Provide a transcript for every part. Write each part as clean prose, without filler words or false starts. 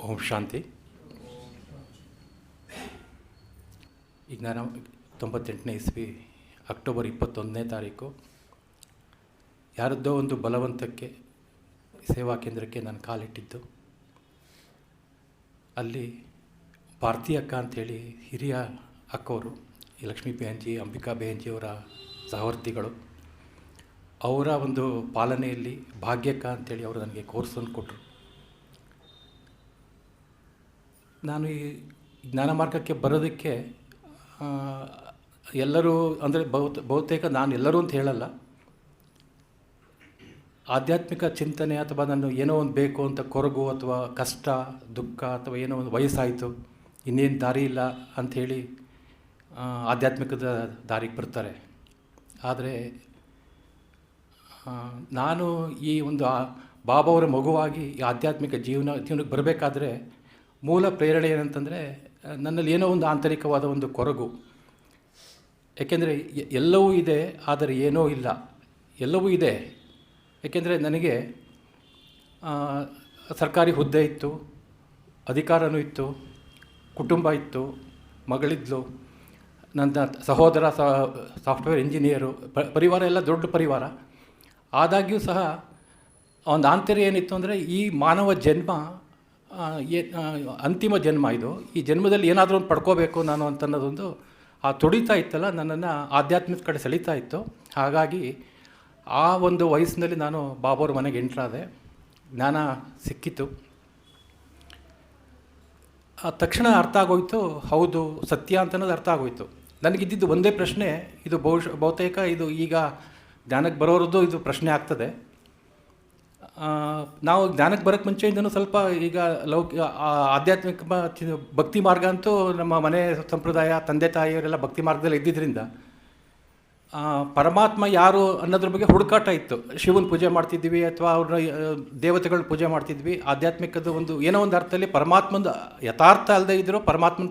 ಓಂ ಶಾಂತಿ. ಈಗ ನಾನು 98ನೇ ಇಸ್ವಿ ಅಕ್ಟೋಬರ್ 21ನೇ ತಾರೀಕು ಯಾರದ್ದೋ ಒಂದು ಬಲವಂತಕ್ಕೆ ಸೇವಾ ಕೇಂದ್ರಕ್ಕೆ ನಾನು ಕಾಲಿಟ್ಟಿದ್ದು. ಅಲ್ಲಿ ಭಾರತಿ ಅಕ್ಕ ಅಂಥೇಳಿ ಹಿರಿಯ ಅಕ್ಕವರು, ಈ ಲಕ್ಷ್ಮೀ ಬೇಹನ್ಜಿ, ಅಂಬಿಕಾ ಬೇಹನ್ಜಿಯವರ ಸಹವರ್ತಿಗಳು, ಅವರ ಒಂದು ಪಾಲನೆಯಲ್ಲಿ ಭಾಗ್ಯಕ್ಕ ಅಂಥೇಳಿ ಅವರು ನನಗೆ ಕೋರ್ಸನ್ನು ಕೊಟ್ಟರು. ನಾನು ಈ ಜ್ಞಾನ ಮಾರ್ಗಕ್ಕೆ ಬರೋದಕ್ಕೆ ಎಲ್ಲರೂ ಅಂದರೆ ಬಹುತೇಕ ನಾನು ಎಲ್ಲರೂ ಅಂತ ಹೇಳಲ್ಲ, ಆಧ್ಯಾತ್ಮಿಕ ಚಿಂತನೆ ಅಥವಾ ನಾನು ಏನೋ ಒಂದು ಬೇಕು ಅಂತ ಕೊರಗು ಅಥವಾ ಕಷ್ಟ ದುಃಖ ಅಥವಾ ಏನೋ ಒಂದು ವಯಸ್ಸಾಯಿತು ಇನ್ನೇನು ದಾರಿ ಇಲ್ಲ ಅಂಥೇಳಿ ಆಧ್ಯಾತ್ಮಿಕದ ದಾರಿಗೆ ಬರ್ತಾರೆ. ಆದರೆ ನಾನು ಈ ಒಂದು ಬಾಬಾವರ ಮಗುವಾಗಿ ಈ ಆಧ್ಯಾತ್ಮಿಕ ಜೀವನಕ್ಕೆ ಬರಬೇಕಾದ್ರೆ ಮೂಲ ಪ್ರೇರಣೆ ಏನಂತಂದರೆ ನನ್ನಲ್ಲಿ ಏನೋ ಒಂದು ಆಂತರಿಕವಾದ ಒಂದು ಕೊರಗು. ಏಕೆಂದರೆ ಎಲ್ಲವೂ ಇದೆ ಆದರೆ ಏನೂ ಇಲ್ಲ, ಎಲ್ಲವೂ ಇದೆ. ಏಕೆಂದರೆ ನನಗೆ ಸರ್ಕಾರಿ ಹುದ್ದೆ ಇತ್ತು, ಅಧಿಕಾರವೂ ಇತ್ತು, ಕುಟುಂಬ ಇತ್ತು, ಮಗಳಿದ್ಲು, ನನ್ನ ಸಹೋದರ ಸಾಫ್ಟ್ವೇರ್ ಇಂಜಿನಿಯರು, ಪರಿವಾರ ಎಲ್ಲ ದೊಡ್ಡ ಪರಿವಾರ. ಆದಾಗ್ಯೂ ಸಹ ಒಂದು ಆಂತರ್ಯ ಏನಿತ್ತು ಅಂದರೆ ಈ ಮಾನವ ಜನ್ಮ ಅಂತಿಮ ಜನ್ಮ, ಇದು ಈ ಜನ್ಮದಲ್ಲಿ ಏನಾದರೂ ಒಂದು ಪಡ್ಕೋಬೇಕು ನಾನು ಅಂತನ್ನೋದೊಂದು ಆ ತುಡಿತಾ ಇತ್ತಲ್ಲ, ನನ್ನನ್ನು ಆಧ್ಯಾತ್ಮಿಕ ಕಡೆ ಸೆಳೀತಾ ಇತ್ತು. ಹಾಗಾಗಿ ಆ ಒಂದು ವಯಸ್ಸಿನಲ್ಲಿ ನಾನು ಬಾಬಾವ್ರ ಮನೆಗೆ ಎಂಟ್ರಾದೆ. ಜ್ಞಾನ ಸಿಕ್ಕಿತು. ತಕ್ಷಣ ಅರ್ಥ ಆಗೋಯ್ತು, ಹೌದು ಸತ್ಯ ಅಂತನ್ನೋದು ಅರ್ಥ ಆಗೋಯ್ತು. ನನಗಿದ್ದಿದ್ದು ಒಂದೇ ಪ್ರಶ್ನೆ, ಇದು ಬಹುತೇಕ ಇದು ಈಗ ಜ್ಞಾನಕ್ಕೆ ಬರೋರದ್ದು ಇದು ಪ್ರಶ್ನೆ ಆಗ್ತದೆ. ನಾವು ಜ್ಞಾನಕ್ಕೆ ಬರೋಕ್ಕೆ ಮುಂಚೆಯಿಂದನೂ ಸ್ವಲ್ಪ ಈಗ ಆಧ್ಯಾತ್ಮಿಕ ಭಕ್ತಿ ಮಾರ್ಗ ಅಂತೂ ನಮ್ಮ ಮನೆ ಸಂಪ್ರದಾಯ, ತಂದೆ ತಾಯಿಯವರೆಲ್ಲ ಭಕ್ತಿ ಮಾರ್ಗದಲ್ಲಿ ಇದ್ದಿದ್ದರಿಂದ ಪರಮಾತ್ಮ ಯಾರು ಅನ್ನೋದ್ರ ಬಗ್ಗೆ ಹುಡುಕಾಟ ಇತ್ತು. ಶಿವನ ಪೂಜೆ ಮಾಡ್ತಿದ್ವಿ ಅಥವಾ ಅವ್ರನ್ನ ದೇವತೆಗಳ ಪೂಜೆ ಮಾಡ್ತಿದ್ವಿ. ಆಧ್ಯಾತ್ಮಿಕದ ಒಂದು ಏನೋ ಒಂದು ಅರ್ಥದಲ್ಲಿ ಪರಮಾತ್ಮಂದು ಯಥಾರ್ಥ ಅಲ್ಲದೆ ಇದ್ದರೂ ಪರಮಾತ್ಮನ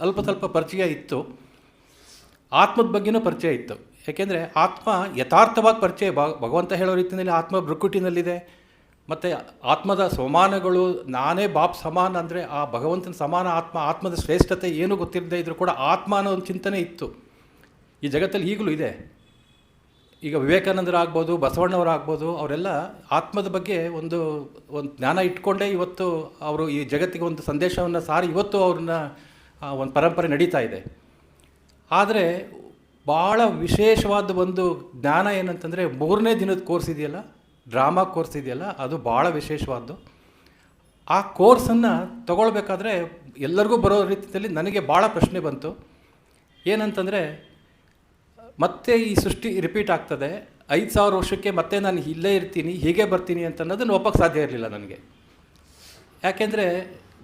ಅಲ್ಪ ಸ್ವಲ್ಪ ಪರಿಚಯ ಇತ್ತು. ಆತ್ಮದ ಬಗ್ಗೆನೂ ಪರಿಚಯ ಇತ್ತು. ಏಕೆಂದರೆ ಆತ್ಮ ಯಥಾರ್ಥವಾಗಿ ಪರಿಚಯ, ಭಗವಂತ ಹೇಳೋ ರೀತಿಯಲ್ಲಿ ಆತ್ಮ ಭೃಕುಟಿನಲ್ಲಿದೆ. ಮತ್ತು ಆತ್ಮದ ಸಮಾನಗಳು, ನಾನೇ ಬಾಪ್ ಸಮಾನ ಅಂದರೆ ಆ ಭಗವಂತನ ಸಮಾನ ಆತ್ಮ, ಆತ್ಮದ ಶ್ರೇಷ್ಠತೆ ಏನೂ ಗೊತ್ತಿರದೇ ಇದ್ದರೂ ಕೂಡ ಆತ್ಮ ಅನ್ನೋ ಒಂದು ಚಿಂತನೆ ಇತ್ತು. ಈ ಜಗತ್ತಲ್ಲಿ ಈಗಲೂ ಇದೆ. ಈಗ ವಿವೇಕಾನಂದರಾಗ್ಬೋದು, ಬಸವಣ್ಣವರಾಗ್ಬೋದು, ಅವರೆಲ್ಲ ಆತ್ಮದ ಬಗ್ಗೆ ಒಂದು ಜ್ಞಾನ ಇಟ್ಕೊಂಡೇ ಇವತ್ತು ಅವರು ಈ ಜಗತ್ತಿಗೆ ಒಂದು ಸಂದೇಶವನ್ನು ಸಾರಿ ಇವತ್ತು ಅವ್ರನ್ನ ಒಂದು ಪರಂಪರೆ ನಡೀತಾ ಇದೆ. ಆದರೆ ಭಾಳ ವಿಶೇಷವಾದ ಒಂದು ಜ್ಞಾನ ಏನಂತಂದರೆ 3ನೇ ದಿನದ ಕೋರ್ಸ್ ಇದೆಯಲ್ಲ, ಡ್ರಾಮಾ ಕೋರ್ಸ್ ಇದೆಯಲ್ಲ, ಅದು ಭಾಳ ವಿಶೇಷವಾದ್ದು. ಆ ಕೋರ್ಸನ್ನು ತಗೊಳ್ಬೇಕಾದ್ರೆ ಎಲ್ಲರಿಗೂ ಬರೋ ರೀತಿಯಲ್ಲಿ ನನಗೆ ಭಾಳ ಪ್ರಶ್ನೆ ಬಂತು. ಏನಂತಂದರೆ ಮತ್ತೆ ಈ ಸೃಷ್ಟಿ ರಿಪೀಟ್ ಆಗ್ತದೆ, 5000 ವರ್ಷಕ್ಕೆ ಮತ್ತೆ ನಾನು ಇಲ್ಲೇ ಇರ್ತೀನಿ, ಹೀಗೆ ಬರ್ತೀನಿ ಅಂತ ಅನ್ನೋದನ್ನು ಒಪ್ಪಕ್ಕೆ ಸಾಧ್ಯ ಇರಲಿಲ್ಲ ನನಗೆ. ಯಾಕೆಂದರೆ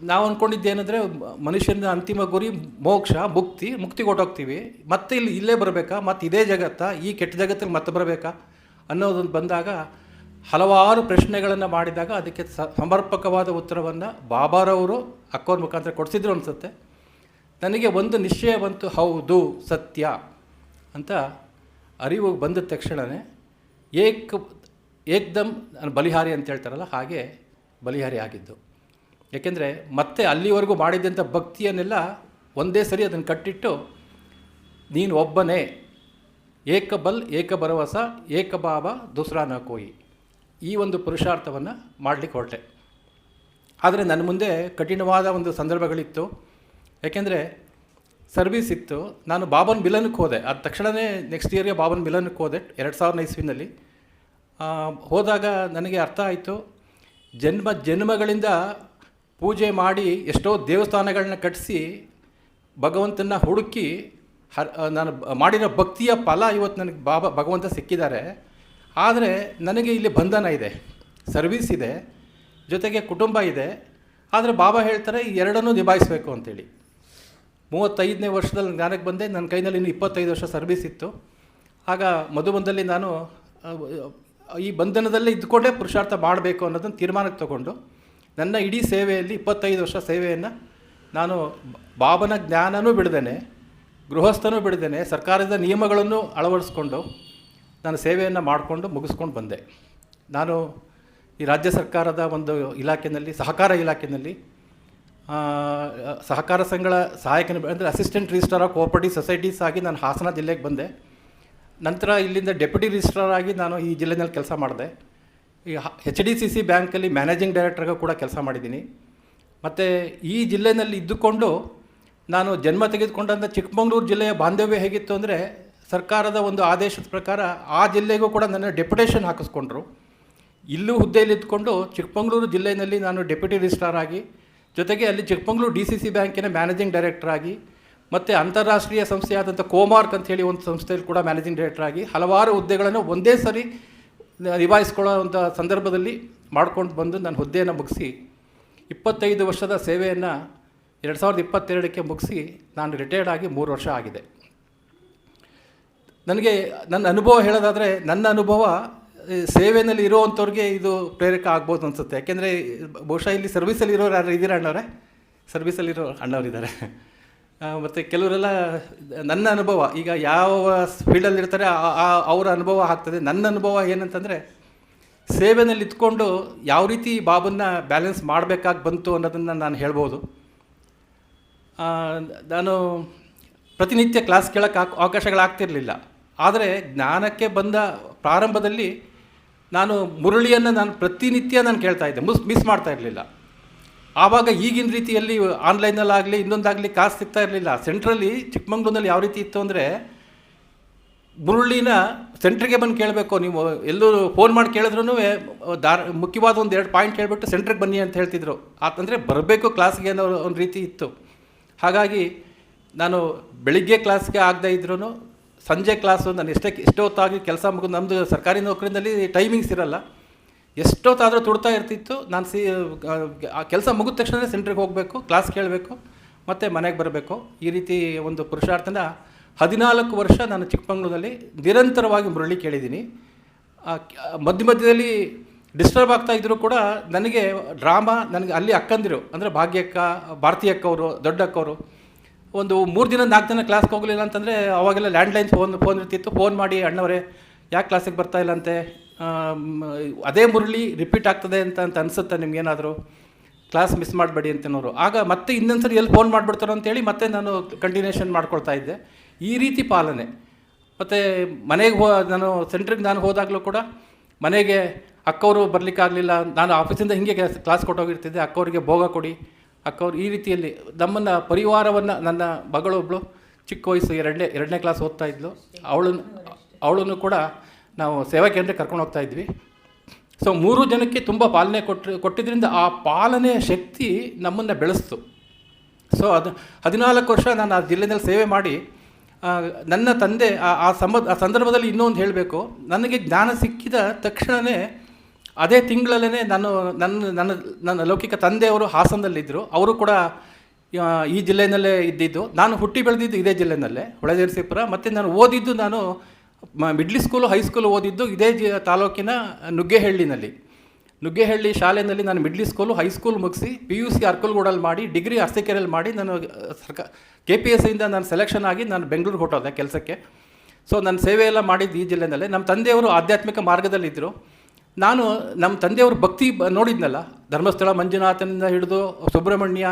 ನಾವು ಅಂದ್ಕೊಂಡಿದ್ದೇನೆಂದರೆ ಮನುಷ್ಯನ ಅಂತಿಮ ಗುರಿ ಮೋಕ್ಷ, ಮುಕ್ತಿಗೆ ಹೊರಟೋಗ್ತೀವಿ, ಮತ್ತೆ ಇಲ್ಲೇ ಬರಬೇಕಾ, ಮತ್ತು ಇದೇ ಜಗತ್ತಾ, ಈ ಕೆಟ್ಟ ಜಗತ್ತಿಗೆ ಮತ್ತೆ ಬರಬೇಕಾ ಅನ್ನೋದೊಂದು ಬಂದಾಗ ಹಲವಾರು ಪ್ರಶ್ನೆಗಳನ್ನು ಮಾಡಿದಾಗ ಅದಕ್ಕೆ ಸಮರ್ಪಕವಾದ ಉತ್ತರವನ್ನು ಬಾಬಾರವರು ಅಕ್ಕೋರ ಮುಖಾಂತರ ಕೊಡಿಸಿದ್ರು ಅನಿಸುತ್ತೆ. ನನಗೆ ಒಂದು ನಿಶ್ಚಯ ಬಂತು, ಹೌದು ಸತ್ಯ ಅಂತ ಅರಿವು ಬಂದ ತಕ್ಷಣವೇ ಏಕ್ದಮ್ ನಾನು ಬಲಿಹಾರಿ ಅಂತ ಹೇಳ್ತಾರಲ್ಲ, ಹಾಗೆ ಬಲಿಹಾರಿ ಆಗಿದ್ದು. ಏಕೆಂದರೆ ಮತ್ತೆ ಅಲ್ಲಿವರೆಗೂ ಮಾಡಿದ್ದಂಥ ಭಕ್ತಿಯನ್ನೆಲ್ಲ ಒಂದೇ ಸರಿ ಅದನ್ನು ಕಟ್ಟಿಟ್ಟು, ನೀನು ಒಬ್ಬನೇ, ಏಕ ಬಲ್ ಏಕ ಭರವಸ ಏಕ ಬಾಬಾ ದೂಸರಾ ನ ಕೋಯಿ, ಈ ಒಂದು ಪುರುಷಾರ್ಥವನ್ನು ಮಾಡಲಿಕ್ಕೆ ಹೊರಟೆ. ಆದರೆ ನನ್ನ ಮುಂದೆ ಕಠಿಣವಾದ ಒಂದು ಸಂದರ್ಭಗಳಿತ್ತು. ಯಾಕೆಂದರೆ ಸರ್ವೀಸ್ ಇತ್ತು. ನಾನು ಬಾಬನ್ ಮಿಲನಕ್ಕೆ ಹೋದೆ. ಅದು ತಕ್ಷಣವೇ ನೆಕ್ಸ್ಟ್ ಇಯರ್ಗೆ ಬಾಬನ್ ಮಿಲನಕ್ಕೆ ಹೋದೆ 2000 ಇಸ್ವಿನಲ್ಲಿ. ಹೋದಾಗ ನನಗೆ ಅರ್ಥ ಆಯಿತು, ಜನ್ಮಗಳಿಂದ ಪೂಜೆ ಮಾಡಿ ಎಷ್ಟೋ ದೇವಸ್ಥಾನಗಳನ್ನ ಕಟ್ಟಿಸಿ ಭಗವಂತನ ಹುಡುಕಿ ನಾನು ಮಾಡಿರೋ ಭಕ್ತಿಯ ಫಲ ಇವತ್ತು ನನಗೆ ಭಗವಂತ ಸಿಕ್ಕಿದ್ದಾರೆ. ಆದರೆ ನನಗೆ ಇಲ್ಲಿ ಬಂಧನ ಇದೆ, ಸರ್ವೀಸ್ ಇದೆ, ಜೊತೆಗೆ ಕುಟುಂಬ ಇದೆ. ಆದರೆ ಬಾಬಾ ಹೇಳ್ತಾರೆ ಈ ಎರಡನ್ನೂ ನಿಭಾಯಿಸಬೇಕು ಅಂತೇಳಿ. 35ನೇ ವರ್ಷದಲ್ಲಿ ಜ್ಞಾನಕ್ಕೆ ಬಂದೆ. ನನ್ನ ಕೈನಲ್ಲಿ ಇನ್ನೂ 25 ವರ್ಷ ಸರ್ವೀಸ್ ಇತ್ತು. ಆಗ ಮಧುಬನದಲ್ಲಿ ನಾನು ಈ ಬಂಧನದಲ್ಲೇ ಇದ್ದುಕೊಂಡೇ ಪುರುಷಾರ್ಥ ಮಾಡಬೇಕು ಅನ್ನೋದನ್ನು ತೀರ್ಮಾನಕ್ಕೆ ತಗೊಂಡು ನನ್ನ ಇಡೀ ಸೇವೆಯಲ್ಲಿ 25 ವರ್ಷ ಸೇವೆಯನ್ನು ನಾನು ಬಾಬನ ಜ್ಞಾನನೂ ಬಿಡ್ದೇನೆ, ಗೃಹಸ್ಥನೂ ಬಿಡ್ದೇನೆ, ಸರ್ಕಾರದ ನಿಯಮಗಳನ್ನು ಅಳವಡಿಸ್ಕೊಂಡು ನಾನು ಸೇವೆಯನ್ನು ಮಾಡಿಕೊಂಡು ಮುಗಿಸ್ಕೊಂಡು ಬಂದೆ. ನಾನು ಈ ರಾಜ್ಯ ಸರ್ಕಾರದ ಒಂದು ಇಲಾಖೆಯಲ್ಲಿ, ಸಹಕಾರ ಇಲಾಖೆಯಲ್ಲಿ ಸಹಕಾರ ಸಂಘಗಳ ಸಹಾಯಕ ಅಂದರೆ assistant registrar of cooperative societies ಆಗಿ ನಾನು ಹಾಸನ ಜಿಲ್ಲೆಗೆ ಬಂದೆ. ನಂತರ ಇಲ್ಲಿಂದ ಡೆಪ್ಯೂಟಿ ರಿಜಿಸ್ಟ್ರಾರ್ ಆಗಿ ನಾನು ಈ ಜಿಲ್ಲೆಯಲ್ಲಿ ಕೆಲಸ ಮಾಡಿದೆ. ಈ HDCC ಬ್ಯಾಂಕಲ್ಲಿ ಮ್ಯಾನೇಜಿಂಗ್ ಡೈರೆಕ್ಟರ್ಗೆ ಕೂಡ ಕೆಲಸ ಮಾಡಿದ್ದೀನಿ. ಮತ್ತು ಈ ಜಿಲ್ಲೆಯಲ್ಲಿ ಇದ್ದುಕೊಂಡು ನಾನು ಜನ್ಮ ತೆಗೆದುಕೊಂಡಂಥ ಚಿಕ್ಕಮಗಳೂರು ಜಿಲ್ಲೆಯ ಬಾಂಧವ್ಯ ಹೇಗಿತ್ತು ಅಂದರೆ, ಸರ್ಕಾರದ ಒಂದು ಆದೇಶದ ಪ್ರಕಾರ ಆ ಜಿಲ್ಲೆಗೂ ಕೂಡ ನನ್ನ ಡೆಪ್ಯುಟೇಷನ್ ಹಾಕಿಸ್ಕೊಂಡ್ರು. ಇಲ್ಲೂ ಹುದ್ದೆಯಲ್ಲಿ ಇದ್ದುಕೊಂಡು ಚಿಕ್ಕಮಗಳೂರು ಜಿಲ್ಲೆಯಲ್ಲಿ ನಾನು ಡೆಪ್ಯೂಟಿ ರಿಜಿಸ್ಟ್ರಾರ್ ಆಗಿ, ಜೊತೆಗೆ ಅಲ್ಲಿ ಚಿಕ್ಕಮಗಳೂರು DCC ಬ್ಯಾಂಕಿನ ಮ್ಯಾನೇಜಿಂಗ್ ಡೈರೆಕ್ಟರ್ ಆಗಿ, ಮತ್ತು ಅಂತಾರಾಷ್ಟ್ರೀಯ ಸಂಸ್ಥೆಯಾದಂಥ ಕೋಮಾರ್ಕ್ ಅಂತೇಳಿ ಒಂದು ಸಂಸ್ಥೆಯಲ್ಲಿ ಕೂಡ ಮ್ಯಾನೇಜಿಂಗ್ ಡೈರೆಕ್ಟರ್ ಆಗಿ ಹಲವಾರು ಹುದ್ದೆಗಳನ್ನು ಒಂದೇ ಸರಿ ನಿಭಾಯಿಸ್ಕೊಳ್ಳೋವಂಥ ಸಂದರ್ಭದಲ್ಲಿ ಮಾಡ್ಕೊಂಡು ಬಂದು ನನ್ನ ಹುದ್ದೆಯನ್ನು ಮುಗಿಸಿ 25 ವರ್ಷದ ಸೇವೆಯನ್ನು 2022ಕ್ಕೆ ಮುಗಿಸಿ ನಾನು ರಿಟೈರ್ಡ್ ಆಗಿ 3 ವರ್ಷ ಆಗಿದೆ. ನನಗೆ ನನ್ನ ಅನುಭವ ಹೇಳೋದಾದರೆ, ನನ್ನ ಅನುಭವ ಸೇವೆಯಲ್ಲಿ ಇರೋವಂಥವ್ರಿಗೆ ಇದು ಪ್ರೇರಕ ಆಗ್ಬೋದು ಅನಿಸುತ್ತೆ. ಯಾಕೆಂದರೆ ಬಹುಶಃ ಇಲ್ಲಿ ಸರ್ವಿಸಲ್ಲಿ ಇರೋರು ಯಾರು ಇದ್ದೀರಾ ಅಣ್ಣವರೇ? ಸರ್ವಿಸಲ್ಲಿರೋ ಅಣ್ಣವರಿದ್ದಾರೆ. ಮತ್ತು ಕೆಲವರೆಲ್ಲ ನನ್ನ ಅನುಭವ, ಈಗ ಯಾವ ಫೀಲ್ಡಲ್ಲಿ ಇರ್ತಾರೆ ಅವರ ಅನುಭವ ಆಗ್ತದೆ. ನನ್ನ ಅನುಭವ ಏನಂತಂದರೆ, ಸೇವೆಯಲ್ಲಿ ಇದ್ಕೊಂಡು ಯಾವ ರೀತಿ ಬಾಬನ್ನ ಬ್ಯಾಲೆನ್ಸ್ ಮಾಡಬೇಕಾಗಿ ಬಂತು ಅನ್ನೋದನ್ನು ನಾನು ಹೇಳ್ಬೋದು. ನಾನು ಪ್ರತಿನಿತ್ಯ ಕ್ಲಾಸ್ ಕೇಳೋಕ್ಕೆ ಅವಕಾಶಗಳಾಗ್ತಿರಲಿಲ್ಲ. ಆದರೆ ಜ್ಞಾನಕ್ಕೆ ಬಂದ ಪ್ರಾರಂಭದಲ್ಲಿ ನಾನು ಮುರಳಿಯನ್ನು ನಾನು ಪ್ರತಿನಿತ್ಯ ನಾನು ಕೇಳ್ತಾಯಿದ್ದೆ, ಮಿಸ್ ಮಾಡ್ತಾ ಇರಲಿಲ್ಲ. ಆವಾಗ ಈಗಿನ ರೀತಿಯಲ್ಲಿ ಆನ್ಲೈನಲ್ಲಾಗಲಿ ಇನ್ನೊಂದಾಗಲಿ ಕ್ಲಾಸ್ ಸಿಗ್ತಾ ಇರಲಿಲ್ಲ. ಸೆಂಟ್ರಲ್ಲಿ ಚಿಕ್ಕಮಂಗ್ಳೂರಿನಲ್ಲಿ ಯಾವ ರೀತಿ ಇತ್ತು ಅಂದರೆ, ಮುರಳಿನ ಸೆಂಟ್ರಿಗೆ ಬಂದು ಕೇಳಬೇಕು. ನೀವು ಎಲ್ಲೂ ಫೋನ್ ಮಾಡಿ ಕೇಳಿದ್ರೂ ಮುಖ್ಯವಾದ 1-2 ಪಾಯಿಂಟ್ ಹೇಳ್ಬಿಟ್ಟು ಸೆಂಟ್ರಿಗೆ ಬನ್ನಿ ಅಂತ ಹೇಳ್ತಿದ್ರು. ಅಂದರೆ ಬರಬೇಕು ಕ್ಲಾಸ್ಗೆ ಅನ್ನೋ ಒಂದು ರೀತಿ ಇತ್ತು. ಹಾಗಾಗಿ ನಾನು ಬೆಳಿಗ್ಗೆ ಕ್ಲಾಸ್ಗೆ ಆಗದೇ ಇದ್ರೂ ಸಂಜೆ ಕ್ಲಾಸು ನಾನು ಎಷ್ಟೊತ್ತಾಗಿ ಕೆಲಸ ಮುಗಿದು, ನಮ್ಮದು ಸರ್ಕಾರಿ ನೌಕರಿನಲ್ಲಿ ಟೈಮಿಂಗ್ಸ್ ಇರಲ್ಲ, ಎಷ್ಟೊತ್ತಾದರೂ ತುಡ್ತಾ ಇರ್ತಿತ್ತು. ನಾನು ಕೆಲಸ ಮುಗಿದ ತಕ್ಷಣ ಸೆಂಟ್ರಿಗೆ ಹೋಗಬೇಕು, ಕ್ಲಾಸ್ ಕೇಳಬೇಕು, ಮತ್ತು ಮನೆಗೆ ಬರಬೇಕು. ಈ ರೀತಿ ಒಂದು ಪುರುಷಾರ್ಥನ 14 ವರ್ಷ ನಾನು ಚಿಕ್ಕಮಂಗ್ಳೂರಲ್ಲಿ ನಿರಂತರವಾಗಿ ಮುರಳಿ ಕೇಳಿದ್ದೀನಿ. ಮಧ್ಯದಲ್ಲಿ ಡಿಸ್ಟರ್ಬ್ ಆಗ್ತಾಯಿದ್ರು ಕೂಡ ನನಗೆ ಡ್ರಾಮಾ, ನನಗೆ ಅಲ್ಲಿ ಅಕ್ಕಂದಿರು ಅಂದರೆ ಭಾಗ್ಯಕ್ಕ, ಭಾರತಿ ಅಕ್ಕವರು, ದೊಡ್ಡ ಅಕ್ಕವರು, ಒಂದು 3 ದಿನ 4 ದಿನ ಕ್ಲಾಸ್ಗೆ ಹೋಗಲಿಲ್ಲ ಅಂತಂದರೆ ಅವಾಗೆಲ್ಲ ಲ್ಯಾಂಡ್ಲೈನ್ ಫೋನ್ ಇರ್ತಿತ್ತು. ಫೋನ್ ಮಾಡಿ, ಅಣ್ಣವರೇ ಯಾಕೆ ಕ್ಲಾಸಿಗೆ ಬರ್ತಾಯಿಲ್ಲ ಅಂತೆ, ಅದೇ ಮುರಳಿ ರಿಪೀಟ್ ಆಗ್ತದೆ ಅಂತ ಅನಿಸುತ್ತೆ ನಿಮಗೇನಾದರೂ, ಕ್ಲಾಸ್ ಮಿಸ್ ಮಾಡಬೇಡಿ ಅಂತನೋರು. ಆಗ ಮತ್ತೆ ಇನ್ನೊಂದು ಸರಿ ಎಲ್ಲಿ ಫೋನ್ ಮಾಡಿಬಿಡ್ತಾರೋ ಅಂತೇಳಿ ಮತ್ತೆ ನಾನು ಕಂಟಿನ್ಯೂಷನ್ ಮಾಡ್ಕೊಳ್ತಾ ಇದ್ದೆ. ಈ ರೀತಿ ಪಾಲನೆ. ಮತ್ತು ಮನೆಗೆ ನಾನು ಸೆಂಟ್ರಿಗೆ ನಾನು ಹೋದಾಗಲೂ ಕೂಡ ಮನೆಗೆ ಅಕ್ಕವರು ಬರಲಿಕ್ಕಾಗಲಿಲ್ಲ, ನಾನು ಆಫೀಸಿಂದ ಹಿಂಗೆ ಕ್ಲಾಸ್ ಕೊಟ್ಟೋಗಿರ್ತಿದ್ದೆ. ಅಕ್ಕವರಿಗೆ ಭೋಗ ಕೊಡಿ, ಅಕ್ಕವ್ರು ಈ ರೀತಿಯಲ್ಲಿ ನಮ್ಮನ್ನು ಪರಿವಾರವನ್ನು, ನನ್ನ ಮಗಳೊಬ್ಬಳು ಚಿಕ್ಕ ವಯಸ್ಸು ಎರಡನೇ ಕ್ಲಾಸ್ ಓದ್ತಾ ಇದ್ಲು, ಅವಳನ್ನು ಕೂಡ ನಾವು ಸೇವಾ ಕೇಂದ್ರಕ್ಕೆ ಕರ್ಕೊಂಡು ಹೋಗ್ತಾ ಇದ್ವಿ. ಸೊ 3 ಜನಕ್ಕೆ ತುಂಬ ಪಾಲನೆ ಕೊಟ್ಟಿದ್ದರಿಂದ ಆ ಪಾಲನೆಯ ಶಕ್ತಿ ನಮ್ಮನ್ನು ಬೆಳೆಸ್ತು. ಸೊ ಅದು 14 ವರ್ಷ ನಾನು ಆ ಜಿಲ್ಲೆಯಲ್ಲಿ ಸೇವೆ ಮಾಡಿ, ನನ್ನ ತಂದೆ ಆ ಸಂದರ್ಭದಲ್ಲಿ ಇನ್ನೊಂದು ಹೇಳಬೇಕು, ನನಗೆ ಜ್ಞಾನ ಸಿಕ್ಕಿದ ತಕ್ಷಣವೇ ಅದೇ ತಿಂಗಳಲ್ಲೇ ನನ್ನ ಲೌಕಿಕ ತಂದೆಯವರು ಹಾಸನದಲ್ಲಿದ್ದರು. ಅವರು ಕೂಡ ಈ ಜಿಲ್ಲೆಯಲ್ಲೇ ಇದ್ದಿದ್ದು. ನಾನು ಹುಟ್ಟಿ ಬೆಳೆದಿದ್ದು ಇದೇ ಜಿಲ್ಲೆಯಲ್ಲೇ, ಹೊಳೆನರಸೀಪುರ. ಮತ್ತು ನಾನು ಓದಿದ್ದು, ನಾನು ಮಿಡ್ಲ್ ಸ್ಕೂಲು ಹೈಸ್ಕೂಲು ಓದಿದ್ದು ಇದೇ ತಾಲೂಕಿನ ನುಗ್ಗೇಹಳ್ಳಿ ಶಾಲೆಯಲ್ಲಿ ನಾನು ಮಿಡ್ಲ್ ಸ್ಕೂಲು ಹೈಸ್ಕೂಲ್ ಮುಗಿಸಿ PUC ಅರ್ಕಲ್ಗೂಡಲ್ಲಿ ಮಾಡಿ, ಡಿಗ್ರಿ ಅರಸೀಕೆರೆಯಲ್ಲಿ ಮಾಡಿ, ನಾನು KPSಸಿಯಿಂದ ನಾನು ಸೆಲೆಕ್ಷನ್ ಆಗಿ ನಾನು ಬೆಂಗಳೂರಿಗೆ ಹೊರಟೋದೆ ಕೆಲಸಕ್ಕೆ. ಸೊ ನನ್ನ ಸೇವೆ ಎಲ್ಲ ಮಾಡಿದ್ದು ಈ ಜಿಲ್ಲೆಯಲ್ಲೇ. ನಮ್ಮ ತಂದೆಯವರು ಆಧ್ಯಾತ್ಮಿಕ ಮಾರ್ಗದಲ್ಲಿದ್ದರು. ನಾನು ನಮ್ಮ ತಂದೆಯವರು ಭಕ್ತಿ ನೋಡಿದ್ನಲ್ಲ, ಧರ್ಮಸ್ಥಳ ಮಂಜುನಾಥನಿಂದ ಹಿಡಿದು ಸುಬ್ರಹ್ಮಣ್ಯ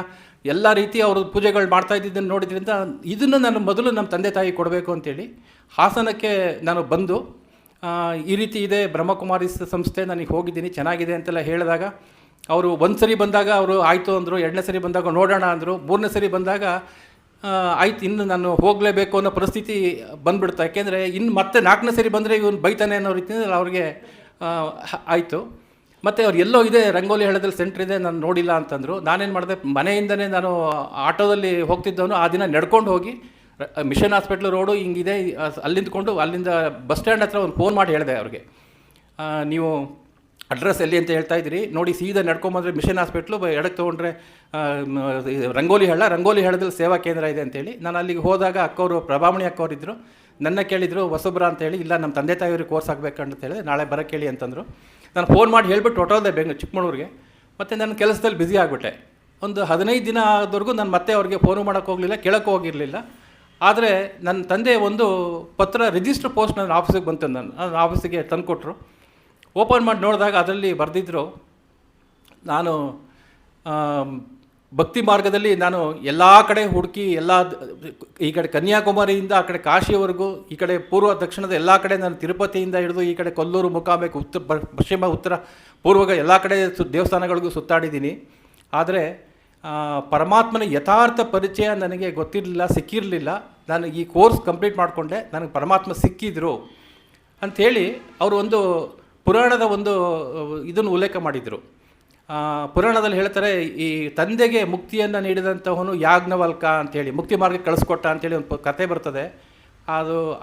ಎಲ್ಲ ರೀತಿ ಅವರು ಪೂಜೆಗಳು ಮಾಡ್ತಾ ಇದ್ದಿದ್ದನ್ನು ನೋಡಿದ್ರಿಂದ ಇದನ್ನು ನಾನು ಮೊದಲು ನಮ್ಮ ತಂದೆ ತಾಯಿ ಕೊಡಬೇಕು ಅಂತೇಳಿ ಹಾಸನಕ್ಕೆ ನಾನು ಬಂದು, ಈ ರೀತಿ ಇದೆ ಬ್ರಹ್ಮಕುಮಾರಿ ಸಂಸ್ಥೆ, ನನಗೆ ಹೋಗಿದ್ದೀನಿ, ಚೆನ್ನಾಗಿದೆ ಅಂತೆಲ್ಲ ಹೇಳಿದಾಗ ಅವರು ಒಂದು ಸರಿ ಬಂದಾಗ ಅವರು ಆಯಿತು ಅಂದರು, 2ನೇ ಸರಿ ಬಂದಾಗ ನೋಡೋಣ ಅಂದರು, 3ನೇ ಸರಿ ಬಂದಾಗ ಆಯ್ತು ಇನ್ನು ನಾನು ಹೋಗಲೇಬೇಕು ಅನ್ನೋ ಪರಿಸ್ಥಿತಿ ಬಂದುಬಿಡ್ತು. ಯಾಕೆಂದರೆ ಇನ್ನು ಮತ್ತೆ 4ನೇ ಸರಿ ಬಂದರೆ ಇವನು ಬೈತಾನೆ ಅನ್ನೋ ರೀತಿಯಲ್ಲಿ ಅವ್ರಿಗೆ ಆಯಿತು. ಮತ್ತು ಅವ್ರು ಎಲ್ಲೋ ಇದೆ ರಂಗೋಲಿ ಹೇಳೋದ್ರಲ್ಲಿ ಸೆಂಟ್ರ್ ಇದೆ, ನಾನು ನೋಡಿಲ್ಲ ಅಂತಂದರು. ನಾನೇನು ಮಾಡಿದೆ, ಮನೆಯಿಂದನೇ ನಾನು ಆಟೋದಲ್ಲಿ ಹೋಗ್ತಿದ್ದವನು ಆ ದಿನ ನಡ್ಕೊಂಡು ಹೋಗಿ ಮಿಷನ್ ಹಾಸ್ಪಿಟ್ಲ್ ರೋಡು ಹಿಂಗಿದೆ, ಅಲ್ಲಿಂದ್ಕೊಂಡು ಅಲ್ಲಿಂದ ಬಸ್ ಸ್ಟ್ಯಾಂಡ್ ಹತ್ರ ಒಂದು ಫೋನ್ ಮಾಡಿ ಹೇಳಿದೆ ಅವ್ರಿಗೆ, ನೀವು ಅಡ್ರೆಸ್ ಎಲ್ಲಿ ಅಂತ ಹೇಳ್ತಾ ಇದ್ದೀರಿ ನೋಡಿ, ಸೀದಾ ನಡ್ಕೊಂಬಂದರೆ ಮಿಷನ್ ಹಾಸ್ಪಿಟ್ಲು, ಎಡಕ್ಕೆ ತೊಗೊಂಡ್ರೆ ರಂಗೋಲಿ ಹೇಳದಲ್ಲಿ ಸೇವಾ ಕೇಂದ್ರ ಇದೆ ಅಂತೇಳಿ. ನಾನು ಅಲ್ಲಿಗೆ ಹೋದಾಗ ಅಕ್ಕವರು, ಪ್ರಭಾಮಣಿ ಅಕ್ಕವರಿದ್ದರು, ನನ್ನ ಕೇಳಿದರು ಹೊಸಬ್ರ ಅಂತೇಳಿ. ಇಲ್ಲ ನಮ್ಮ ತಂದೆ ತಾಯಿಯವ್ರಿಗೆ ಕೋರ್ಸ್ ಆಗಬೇಕಂತ ಹೇಳಿ, ನಾಳೆ ಬರೋಕ್ಕೆ ಹೇಳಿ ಅಂತಂದರು. ನಾನು ಫೋನ್ ಮಾಡಿ ಹೇಳಿಬಿಟ್ಟು ಹೊಟ್ಟೋದೆ ಚಿಕ್ಕಮಗಳೂರಿಗೆ. ಮತ್ತು ನನ್ನ ಕೆಲಸದಲ್ಲಿ ಬ್ಯುಸಿ ಆಗಿಬಿಟ್ಟೆ. ಒಂದು 15 ದಿನ ಆದವರೆಗೂ ನಾನು ಮತ್ತೆ ಅವ್ರಿಗೆ ಫೋನು ಮಾಡೋಕ್ಕೆ ಹೋಗಲಿಲ್ಲ, ಕೇಳೋಕ್ಕೆ ಹೋಗಿರಲಿಲ್ಲ. ಆದರೆ ನನ್ನ ತಂದೆ ಒಂದು ಪತ್ರ ರಿಜಿಸ್ಟರ್ ಪೋಸ್ಟ್ ನನ್ನ ಆಫೀಸಿಗೆ ಬಂತು, ನನ್ನ ಆಫೀಸಿಗೆ ತಂದುಕೊಟ್ರು. ಓಪನ್ ಮಾಡಿ ನೋಡಿದಾಗ ಅದರಲ್ಲಿ ಬರೆದಿದ್ದರು, ನಾನು ಭಕ್ತಿ ಮಾರ್ಗದಲ್ಲಿ ನಾನು ಎಲ್ಲ ಕಡೆ ಹುಡುಕಿ ಈ ಕಡೆ ಕನ್ಯಾಕುಮಾರಿಯಿಂದ ಆ ಕಡೆ ಕಾಶಿಯವರೆಗೂ, ಈ ಕಡೆ ಪೂರ್ವ ದಕ್ಷಿಣದ ಎಲ್ಲ ಕಡೆ ನಾನು ತಿರುಪತಿಯಿಂದ ಹಿಡಿದು ಈ ಕಡೆ ಕೊಲ್ಲೂರು, ಮುಕಾಂಬಿಕೆ, ಪಶ್ಚಿಮ, ಉತ್ತರ, ಪೂರ್ವಗ ಎಲ್ಲ ಕಡೆ ದೇವಸ್ಥಾನಗಳಿಗೂ ಸುತ್ತಾಡಿದ್ದೀನಿ. ಆದರೆ ಪರಮಾತ್ಮನ ಯಥಾರ್ಥ ಪರಿಚಯ ನನಗೆ ಗೊತ್ತಿರಲಿಲ್ಲ, ಸಿಕ್ಕಿರಲಿಲ್ಲ. ನಾನು ಈ ಕೋರ್ಸ್ ಕಂಪ್ಲೀಟ್ ಮಾಡಿಕೊಂಡೆ, ನನಗೆ ಪರಮಾತ್ಮ ಸಿಕ್ಕಿದ್ರು ಅಂಥೇಳಿ ಅವರು ಒಂದು ಪುರಾಣದ ಒಂದು ಇದನ್ನು ಉಲ್ಲೇಖ ಮಾಡಿದರು. ಪುರಾಣದಲ್ಲಿ ಹೇಳ್ತಾರೆ, ಈ ತಂದೆಗೆ ಮುಕ್ತಿಯನ್ನು ನೀಡಿದಂಥವನು ಯಾಜ್ಞವಲ್ಕ ಅಂಥೇಳಿ, ಮುಕ್ತಿ ಮಾರ್ಗಕ್ಕೆ ಕಳಿಸ್ಕೊಟ್ಟ ಅಂಥೇಳಿ ಒಂದು ಕತೆ ಬರ್ತದೆ.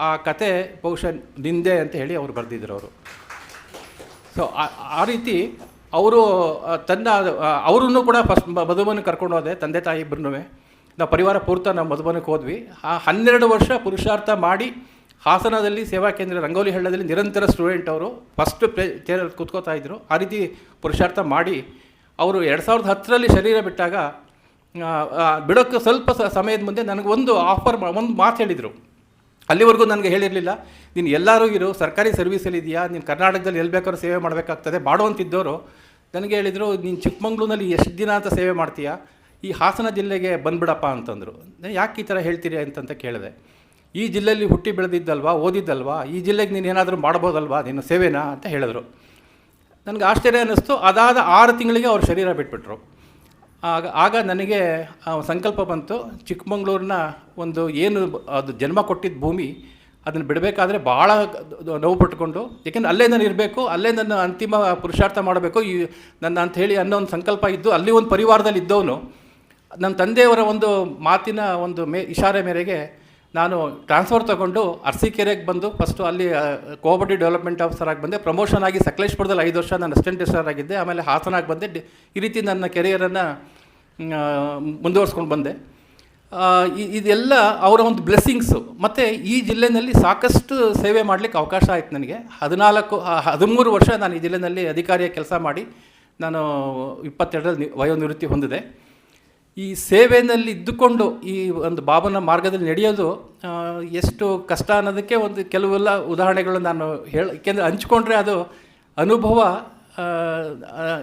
ಆ ಕತೆ ಬಹುಶಃ ನಿಂದೆ ಅಂತ ಹೇಳಿ ಅವರು ಬರೆದಿದ್ರು ಅವರು. ಸೊ ಆ ರೀತಿ ಅವರು ಅವರನ್ನು ಕೂಡ ಫಸ್ಟ್ ಮಧುಬನಕ್ಕೆ ಕರ್ಕೊಂಡು ಹೋದೆ, ತಂದೆ ತಾಯಿ ಇಬ್ಬರೂ. ನಾವು ಪರಿವಾರ ಪೂರ್ತ ನಾವು ಮಧುಬನಕ್ಕೆ ಹೋದ್ವಿ. 12 ವರ್ಷ ಪುರುಷಾರ್ಥ ಮಾಡಿ ಹಾಸನದಲ್ಲಿ ಸೇವಾ ಕೇಂದ್ರ ರಂಗೋಲಿ ಹಳ್ಳದಲ್ಲಿ ನಿರಂತರ ಸ್ಟೂಡೆಂಟ್ ಅವರು ಫಸ್ಟ್ ಚೇರಲ್ಲಿ ಕೂತ್ಕೋತಾ ಇದ್ದರು. ಆ ರೀತಿ ಪುರುಷಾರ್ಥ ಮಾಡಿ ಅವರು 2010ರಲ್ಲಿ ಶರೀರ ಬಿಟ್ಟಾಗ ಬಿಡೋಕ್ಕೆ ಸ್ವಲ್ಪ ಸಮಯದ ಮುಂದೆ ನನಗೆ ಒಂದು ಮಾತು ಹೇಳಿದರು. ಅಲ್ಲಿವರೆಗೂ ನನಗೆ ಹೇಳಿರಲಿಲ್ಲ, ನೀನು ಎಲ್ಲರೂ ಇರು, ಸರ್ಕಾರಿ ಸರ್ವೀಸಲ್ಲಿ ಇದೆಯಾ, ನೀನು ಕರ್ನಾಟಕದಲ್ಲಿ ಎಲ್ಲಿ ಬೇಕಾದ್ರೂ ಸೇವೆ ಮಾಡಬೇಕಾಗ್ತದೆ, ಮಾಡುವಂತಿದ್ದವರು ನನಗೆ ಹೇಳಿದರು, ನೀನು ಚಿಕ್ಕಮಂಗ್ಳೂರಿನಲ್ಲಿ ಎಷ್ಟು ದಿನ ಅಂತ ಸೇವೆ ಮಾಡ್ತೀಯಾ, ಈ ಹಾಸನ ಜಿಲ್ಲೆಗೆ ಬಂದುಬಿಡಪ್ಪ ಅಂತಂದರು. ಯಾಕೆ ಈ ಥರ ಹೇಳ್ತೀರಿ ಅಂತಂತ ಕೇಳಿದೆ. ಈ ಜಿಲ್ಲೆಯಲ್ಲಿ ಹುಟ್ಟಿ ಬೆಳೆದಿದ್ದಲ್ವಾ, ಓದಿದ್ದಲ್ವಾ, ಈ ಜಿಲ್ಲೆಗೆ ನೀನು ಏನಾದರೂ ಮಾಡ್ಬೋದಲ್ವಾ ನೀನು ಸೇವೆನಾ ಅಂತ ಹೇಳಿದ್ರು. ನನಗೆ ಆಶ್ಚರ್ಯ ಅನ್ನಿಸ್ತು. ಅದಾದ 6 ತಿಂಗಳಿಗೆ ಅವ್ರ ಶರೀರ ಬಿಟ್ಬಿಟ್ರು. ಆಗ ನನಗೆ ಸಂಕಲ್ಪ ಬಂತು, ಚಿಕ್ಕಮಂಗ್ಳೂರಿನ ಒಂದು ಏನು ಅದು ಜನ್ಮ ಕೊಟ್ಟಿದ್ದ ಭೂಮಿ, ಅದನ್ನು ಬಿಡಬೇಕಾದ್ರೆ ಭಾಳ ನೋವು ಪಟ್ಕೊಂಡು, ಏಕೆಂದರೆ ಅಲ್ಲೇ ನಾನು ಇರಬೇಕು, ಅಲ್ಲೇ ನನ್ನ ಅಂತಿಮ ಪುರುಷಾರ್ಥ ಮಾಡಬೇಕು ನನ್ನ ಅಂಥೇಳಿ ಅನ್ನೋ ಒಂದು ಸಂಕಲ್ಪ ಇದ್ದು, ಅಲ್ಲಿ ಒಂದು ಪರಿವಾರದಲ್ಲಿ ಇದ್ದವನು. ನನ್ನ ತಂದೆಯವರ ಒಂದು ಮಾತಿನ ಒಂದು ಇಶಾರೆ ಮೇರೆಗೆ ನಾನು ಟ್ರಾನ್ಸ್ಫರ್ ತೊಗೊಂಡು ಅರಸೀಕೆರೆಗೆ ಬಂದು ಫಸ್ಟು ಅಲ್ಲಿ ಕೋಆಪರೇಟಿವ್ ಡೆವಲಪ್ಮೆಂಟ್ ಆಫೀಸರ್ ಆಗಿ ಬಂದೆ. ಪ್ರಮೋಷನ್ ಆಗಿ ಸಕಲೇಶ್ಪುರದಲ್ಲಿ 5 ವರ್ಷ ನಾನು ಅಸಿಸ್ಟೆಂಟ್ ರಿಜಿಸ್ಟ್ರಾರ್ ಆಗಿದ್ದೆ. ಆಮೇಲೆ ಹಾಸನಾಗಿ ಬಂದೆ. ಈ ರೀತಿ ನನ್ನ ಕೆರಿಯರನ್ನು ಮುಂದುವರ್ಸ್ಕೊಂಡು ಬಂದೆ. ಇದೆಲ್ಲ ಅವರ ಒಂದು ಬ್ಲೆಸ್ಸಿಂಗ್ಸು. ಮತ್ತು ಈ ಜಿಲ್ಲೆಯಲ್ಲಿ ಸಾಕಷ್ಟು ಸೇವೆ ಮಾಡಲಿಕ್ಕೆ ಅವಕಾಶ ಆಯಿತು ನನಗೆ. 13 ವರ್ಷ ನಾನು ಈ ಜಿಲ್ಲೆಯಲ್ಲಿ ಅಧಿಕಾರಿಯಾಗಿ ಕೆಲಸ ಮಾಡಿ ನಾನು 22ರಲ್ಲಿ ವಯೋನಿವೃತ್ತಿ ಹೊಂದಿದೆ. ಈ ಸೇವೆಯಲ್ಲಿ ಇದ್ದುಕೊಂಡು ಈ ಒಂದು ಬಾಬನ ಮಾರ್ಗದಲ್ಲಿ ನಡೆಯೋದು ಎಷ್ಟು ಕಷ್ಟ ಅನ್ನೋದಕ್ಕೆ ಒಂದು ಕೆಲವೆಲ್ಲ ಉದಾಹರಣೆಗಳು ನಾನು ಏಕೆಂದರೆ ಹಂಚ್ಕೊಂಡ್ರೆ ಅದು ಅನುಭವ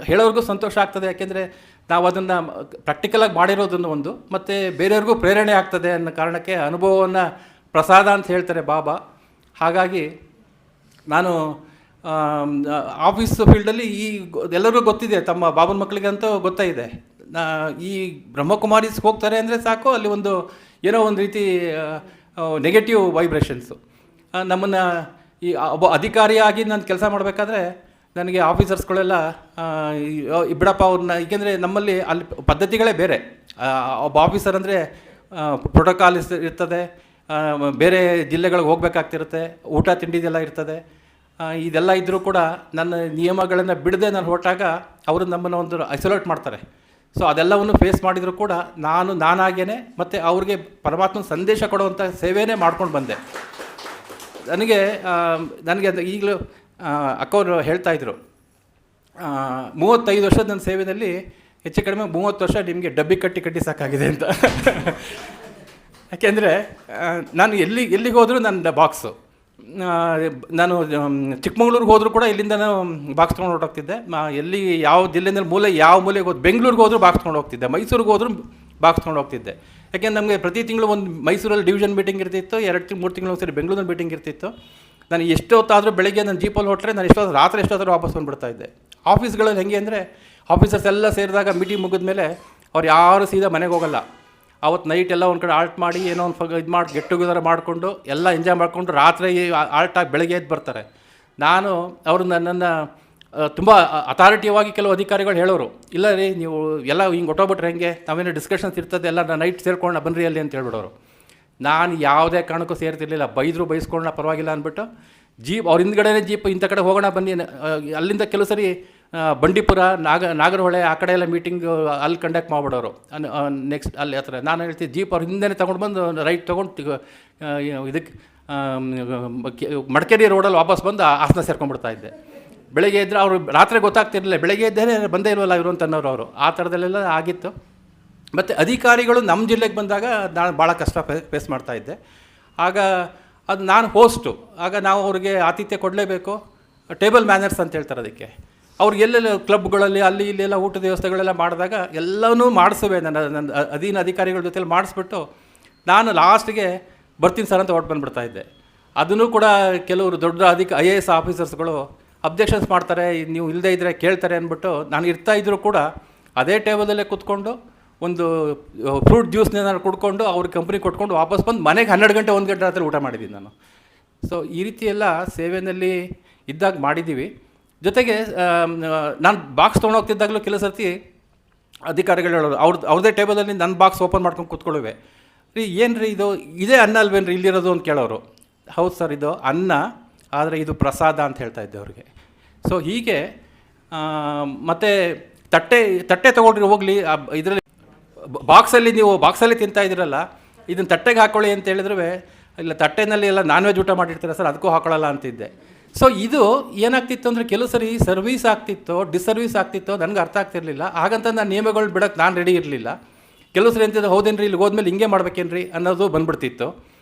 ಹೇಳೋರಿಗೂ ಸಂತೋಷ ಆಗ್ತದೆ. ಯಾಕೆಂದರೆ ನಾವು ಅದನ್ನು ಪ್ರಾಕ್ಟಿಕಲಾಗಿ ಮಾಡಿರೋದನ್ನು ಒಂದು, ಮತ್ತು ಬೇರೆಯವ್ರಿಗೂ ಪ್ರೇರಣೆ ಆಗ್ತದೆ ಅನ್ನೋ ಕಾರಣಕ್ಕೆ ಅನುಭವವನ್ನು ಪ್ರಸಾದ ಅಂತ ಹೇಳ್ತಾರೆ ಬಾಬಾ. ಹಾಗಾಗಿ ನಾನು ಆಫೀಸ್ ಫೀಲ್ಡಲ್ಲಿ ಎಲ್ಲರಿಗೂ ಗೊತ್ತಿದೆ, ತಮ್ಮ ಬಾಬನ ಮಕ್ಕಳಿಗಂತೂ ಗೊತ್ತಾಯಿದೆ. ಈ ಬ್ರಹ್ಮಕುಮಾರೀಸ್ಗೆ ಹೋಗ್ತಾರೆ ಅಂದರೆ ಸಾಕು, ಅಲ್ಲಿ ಒಂದು ಏನೋ ಒಂದು ರೀತಿ ನೆಗೆಟಿವ್ ವೈಬ್ರೇಷನ್ಸು. ನಮ್ಮನ್ನು ಈ ಒಬ್ಬ ಅಧಿಕಾರಿಯಾಗಿ ನಾನು ಕೆಲಸ ಮಾಡಬೇಕಾದ್ರೆ ನನಗೆ ಆಫೀಸರ್ಸ್ಗಳೆಲ್ಲ ಬಿಡಪ್ಪ ಅವ್ರನ್ನ, ಏಕೆಂದರೆ ನಮ್ಮಲ್ಲಿ ಅಲ್ಲಿ ಪದ್ಧತಿಗಳೇ ಬೇರೆ. ಒಬ್ಬ ಆಫೀಸರ್ ಅಂದರೆ ಪ್ರೋಟೋಕಾಲ್ ಇರ್ತದೆ, ಬೇರೆ ಜಿಲ್ಲೆಗಳಿಗೆ ಹೋಗ್ಬೇಕಾಗ್ತಿರುತ್ತೆ, ಊಟ ತಿಂಡಿದೆಲ್ಲ ಇರ್ತದೆ. ಇದೆಲ್ಲ ಇದ್ದರೂ ಕೂಡ ನನ್ನ ನಿಯಮಗಳನ್ನು ಬಿಡದೆ ನಾನು ಹೊರಟಾಗ ಅವರು ನಮ್ಮನ್ನು ಒಂದು ಐಸೋಲೇಟ್ ಮಾಡ್ತಾರೆ. ಸೊ ಅದೆಲ್ಲವನ್ನು ಫೇಸ್ ಮಾಡಿದರೂ ಕೂಡ ನಾನಾಗೇನೆ ಮತ್ತು ಅವ್ರಿಗೆ ಪರಮಾತ್ಮನ ಸಂದೇಶ ಕೊಡುವಂಥ ಸೇವೆನೇ ಮಾಡ್ಕೊಂಡು ಬಂದೆ. ನನಗೆ ಅದು ಈಗಲೂ ಅಕ್ಕವರು ಹೇಳ್ತಾಯಿದ್ರು, 35 ವರ್ಷದ ನನ್ನ ಸೇವೆಯಲ್ಲಿ ಹೆಚ್ಚು ಕಡಿಮೆ 30 ವರ್ಷ ನಿಮಗೆ ಡಬ್ಬಿ ಕಟ್ಟಿ ಸಾಕಾಗಿದೆ ಅಂತ. ಯಾಕೆಂದರೆ ನಾನು ಎಲ್ಲಿಗೆ ಹೋದರೂ ನನ್ನ ಬಾಕ್ಸು, ನಾನು ಚಿಕ್ಕಮಂಗ್ಳೂರಿಗೆ ಹೋದರೂ ಕೂಡ ಇಲ್ಲಿಂದ ನಾನು ಬಾಕ್ಸ್ ತೊಗೊಂಡು ಹೊರಟೋಗ್ತಿದ್ದೆ. ಎಲ್ಲಿ ಯಾವ ಜಿಲ್ಲೆಯಲ್ಲಿ ಯಾವ ಮೂಲೆಗೆ ಹೋದ್ರು, ಬೆಂಗಳೂರಿಗೆ ಹೋದರೂ ಬಾಕ್ಸ್ ತೊಗೊಂಡು ಹೋಗ್ತಿದ್ದೆ, ಮೈಸೂರಿಗೆ ಹೋದರೂ ಬಾಕ್ಸ್ ತೊಗೊಂಡು ಹೋಗ್ತಿದ್ದೆ. ಯಾಕೆಂದ್ರೆ ನಮಗೆ ಪ್ರತಿ ತಿಂಗಳು ಒಂದು ಮೈಸೂರಲ್ಲಿ ಡಿವಿಷನ್ ಮೀಟಿಂಗ್ ಇರ್ತಿತ್ತು, 2-3 ತಿಂಗಳು ಒಂದ್ಸರಿ ಬೆಂಗಳೂರಲ್ಲಿ ಮೀಟಿಂಗ್ ಇರ್ತಿತ್ತು. ನಾನು ಎಷ್ಟೊತ್ತಾದರೂ ಬೆಳಗ್ಗೆ ನಾನು ಜೀಪಲ್ಲಿ ಹೊಟ್ಟರೆ ನಾನು ರಾತ್ರಿ ಎಷ್ಟೊತ್ತಾದರೂ ವಾಪಸ್ ಬಂದುಬಿಡ್ತಾಯಿದ್ದೆ. ಆಫೀಸ್ಗಳಲ್ಲಿ ಹೆಂಗೆ ಅಂದರೆ ಆಫೀಸರ್ಸ್ ಎಲ್ಲ ಸೇರಿದಾಗ ಮೀಟಿಂಗ್ ಮುಗಿದ್ಮೇಲೆ ಅವ್ರು ಯಾರು ಸೀದಾ ಮನೆಗೆ ಹೋಗಲ್ಲ. ಅವತ್ತು ನೈಟ್ ಎಲ್ಲ ಒಂದು ಕಡೆ ಆಲ್ಟ್ ಮಾಡಿ ಏನೋ ಒಂದು ಇದು ಮಾಡಿ ಗೆಟ್ ಟುಗೆದರ್ ಮಾಡಿಕೊಂಡು ಎಲ್ಲ ಎಂಜಾಯ್ ಮಾಡಿಕೊಂಡು ರಾತ್ರಿ ಆಲ್ಟಾಗಿ ಬೆಳಗ್ಗೆ ಎದ್ದು ಬರ್ತಾರೆ. ಅವರು ನನ್ನನ್ನು ತುಂಬ ಅಥಾರಿಟಿವಾಗಿ ಕೆಲವು ಅಧಿಕಾರಿಗಳು ಹೇಳೋರು, ಇಲ್ಲ ರೀ ನೀವು ಎಲ್ಲ ಹಿಂಗೆ ಹೊಟ್ಟೋಗ್ಬಿಟ್ರೆ ಹೆಂಗೆ, ನಾವೇನೋ ಡಿಸ್ಕಷನ್ಸ್ ಇರ್ತದೆ, ಎಲ್ಲ ನೈಟ್ ಸೇರ್ಕೊಂಡು ಬನ್ನಿರಿ ಅಲ್ಲಿ ಅಂತ ಹೇಳ್ಬಿಡೋರು. ನಾನು ಯಾವುದೇ ಕಾರಣಕ್ಕೂ ಸೇರ್ತಿರ್ಲಿಲ್ಲ. ಬೈಸ್ಕೊಳ್ಳೋಣ ಪರವಾಗಿಲ್ಲ ಅಂದ್ಬಿಟ್ಟು ಅವ್ರ ಹಿಂದ್ಗಡೆನೇ ಜೀಪ್ ಇಂಥ ಕಡೆ ಹೋಗೋಣ ಬನ್ನಿ. ಅಲ್ಲಿಂದ ಕೆಲವು ಸರಿ ಬಂಡೀಪುರ, ನಾಗರಹೊಳೆ ಆ ಕಡೆ ಎಲ್ಲ ಮೀಟಿಂಗ್ ಅಲ್ಲಿ ಕಂಡಕ್ಟ್ ಮಾಡಿಬಿಡೋರು. ನೆಕ್ಸ್ಟ್ ಅಲ್ಲಿ ಹತ್ರ ನಾನು ಹೇಳ್ತೀನಿ, ಜೀಪ್ ಅವ್ರ ಹಿಂದೆ ತೊಗೊಂಡು ಬಂದು ರೈಟ್ ತೊಗೊಂಡು ಇದಕ್ಕೆ ಮಡಿಕೇರಿ ರೋಡಲ್ಲಿ ವಾಪಸ್ ಬಂದು ಹಾಸನ ಸೇರ್ಕೊಂಡ್ಬಿಡ್ತಾಯಿದ್ದೆ. ಬೆಳಗ್ಗೆ ಇದ್ದರೆ ಅವರು ರಾತ್ರಿ ಗೊತ್ತಾಗ್ತಿರಲಿಲ್ಲ, ಬೆಳಗ್ಗೆ ಇದ್ದೇ ಬಂದೇ ಇಲ್ವಲ್ಲ ಇವರು ಅಂತ ಅನ್ನೋರು ಅವರು. ಆ ಥರದಲ್ಲೆಲ್ಲ ಆಗಿತ್ತು. ಮತ್ತು ಅಧಿಕಾರಿಗಳು ನಮ್ಮ ಜಿಲ್ಲೆಗೆ ಬಂದಾಗ ನಾನು ಭಾಳ ಕಷ್ಟ ಫೇಸ್ ಮಾಡ್ತಾಯಿದ್ದೆ. ಆಗ ನಾನು ಹೋಸ್ಟು, ಆಗ ನಾವು ಅವ್ರಿಗೆ ಆತಿಥ್ಯ ಕೊಡಲೇಬೇಕು. ಟೇಬಲ್ ಮ್ಯಾನರ್ಸ್ ಅಂತ ಹೇಳ್ತಾರೆ ಅದಕ್ಕೆ. ಅವ್ರು ಎಲ್ಲೆಲ್ಲ ಕ್ಲಬ್ಗಳಲ್ಲಿ ಅಲ್ಲಿ ಇಲ್ಲೆಲ್ಲ ಊಟದ ವ್ಯವಸ್ಥೆಗಳೆಲ್ಲ ಮಾಡಿದಾಗ ಎಲ್ಲನೂ ಮಾಡಿಸುವೆ ನನ್ನ ಅಧೀನ ಅಧಿಕಾರಿಗಳ ಜೊತೆಲಿ ಮಾಡಿಸ್ಬಿಟ್ಟು ನಾನು ಲಾಸ್ಟಿಗೆ ಬರ್ತೀನಿ ಸರ್ ಅಂತ ಹೊರಟು ಬಂದುಬಿಡ್ತಾಯಿದ್ದೆ. ಅದನ್ನು ಕೂಡ ಕೆಲವರು ದೊಡ್ಡ IAS ಆಫೀಸರ್ಸ್ಗಳು ಅಬ್ಜೆಕ್ಷನ್ಸ್ ಮಾಡ್ತಾರೆ, ನೀವು ಇಲ್ಲದೇ ಇದ್ದರೆ ಕೇಳ್ತಾರೆ ಅಂದ್ಬಿಟ್ಟು ನಾನು ಇರ್ತಾಯಿದ್ರು ಕೂಡ ಅದೇ ಟೇಬಲಲ್ಲೇ ಕೂತ್ಕೊಂಡು ಒಂದು ಫ್ರೂಟ್ ಜ್ಯೂಸ್ನ ನಾನು ಕುಡ್ಕೊಂಡು ಅವ್ರ ಕಂಪ್ನಿ ಕೊಟ್ಕೊಂಡು ವಾಪಸ್ ಬಂದು ಮನೆಗೆ 12 ಗಂಟೆ 1 ಗಂಟೆ ರಾತ್ರಿ ಊಟ ಮಾಡಿದ್ದೀನಿ ನಾನು. ಸೊ ಈ ರೀತಿ ಎಲ್ಲ ಸೇವೆಯಲ್ಲಿ ಇದ್ದಾಗ ಮಾಡಿದ್ದೀವಿ. ಜೊತೆಗೆ ನಾನು ಬಾಕ್ಸ್ ತೊಗೊಂಡೋಗ್ತಿದ್ದಾಗಲೂ ಕೆಲವು ಸರ್ತಿ ಅಧಿಕಾರಿಗಳು ಹೇಳೋರು ಅವ್ರದ್ದೇ ಟೇಬಲಲ್ಲಿ ನನ್ನ ಬಾಕ್ಸ್ ಓಪನ್ ಮಾಡ್ಕೊಂಡು ಕೂತ್ಕೊಳ್ಳುವೆ. ರೀ ಏನು ರೀ ಇದೇ ಅನ್ನ ಅಲ್ವೇನ್ರಿ ಇಲ್ಲಿರೋದು ಅಂತ ಕೇಳೋರು. ಹೌದು ಸರ್, ಇದು ಅನ್ನ, ಆದರೆ ಇದು ಪ್ರಸಾದ ಅಂತ ಹೇಳ್ತಾ ಇದ್ದೆ ಅವ್ರಿಗೆ. ಸೊ ಹೀಗೆ ಮತ್ತು ತಟ್ಟೆ ತೊಗೊಂಡ್ರಿ ಹೋಗಲಿ, ಇದರಲ್ಲಿ ಬಾಕ್ಸಲ್ಲಿ ತಿಂತಾ ಇದ್ದೀರಲ್ಲ, ಇದನ್ನು ತಟ್ಟೆಗೆ ಹಾಕ್ಕೊಳ್ಳಿ ಅಂತ ಹೇಳಿದ್ರು ಇಲ್ಲ ತಟ್ಟೆನಲ್ಲಿ ಎಲ್ಲ ನಾನ್ ವೆಜ್ ಊಟ ಮಾಡಿರ್ತೀರ ಸರ್, ಅದಕ್ಕೂ ಹಾಕೊಳ್ಳಲ್ಲ ಅಂತಿದ್ದೆ. ಸೊ ಇದು ಏನಾಗ್ತಿತ್ತು ಅಂದರೆ ಕೆಲವು ಸರಿ ಸರ್ವೀಸ್ ಆಗ್ತಿತ್ತು, ಡಿಸರ್ವೀಸ್ ಆಗ್ತಿತ್ತು, ನನಗೆ ಅರ್ಥ ಆಗ್ತಿರಲಿಲ್ಲ. ಹಾಗಂತ ನಾನು ನಿಯಮಗಳು ಬಿಡೋಕ್ಕೆ ನಾನು ರೆಡಿ ಇರಲಿಲ್ಲ. ಕೆಲವು ಸರಿ ಅಂತಿದ್ದು ಹೌದೇನ್ರಿ ಇಲ್ಲಿ ಹೋದ್ಮೇಲೆ ಹಿಂಗೆ ಮಾಡ್ಬೇಕೇನ್ರಿ ಅನ್ನೋದು ಬಂದುಬಿಡ್ತಿತ್ತು.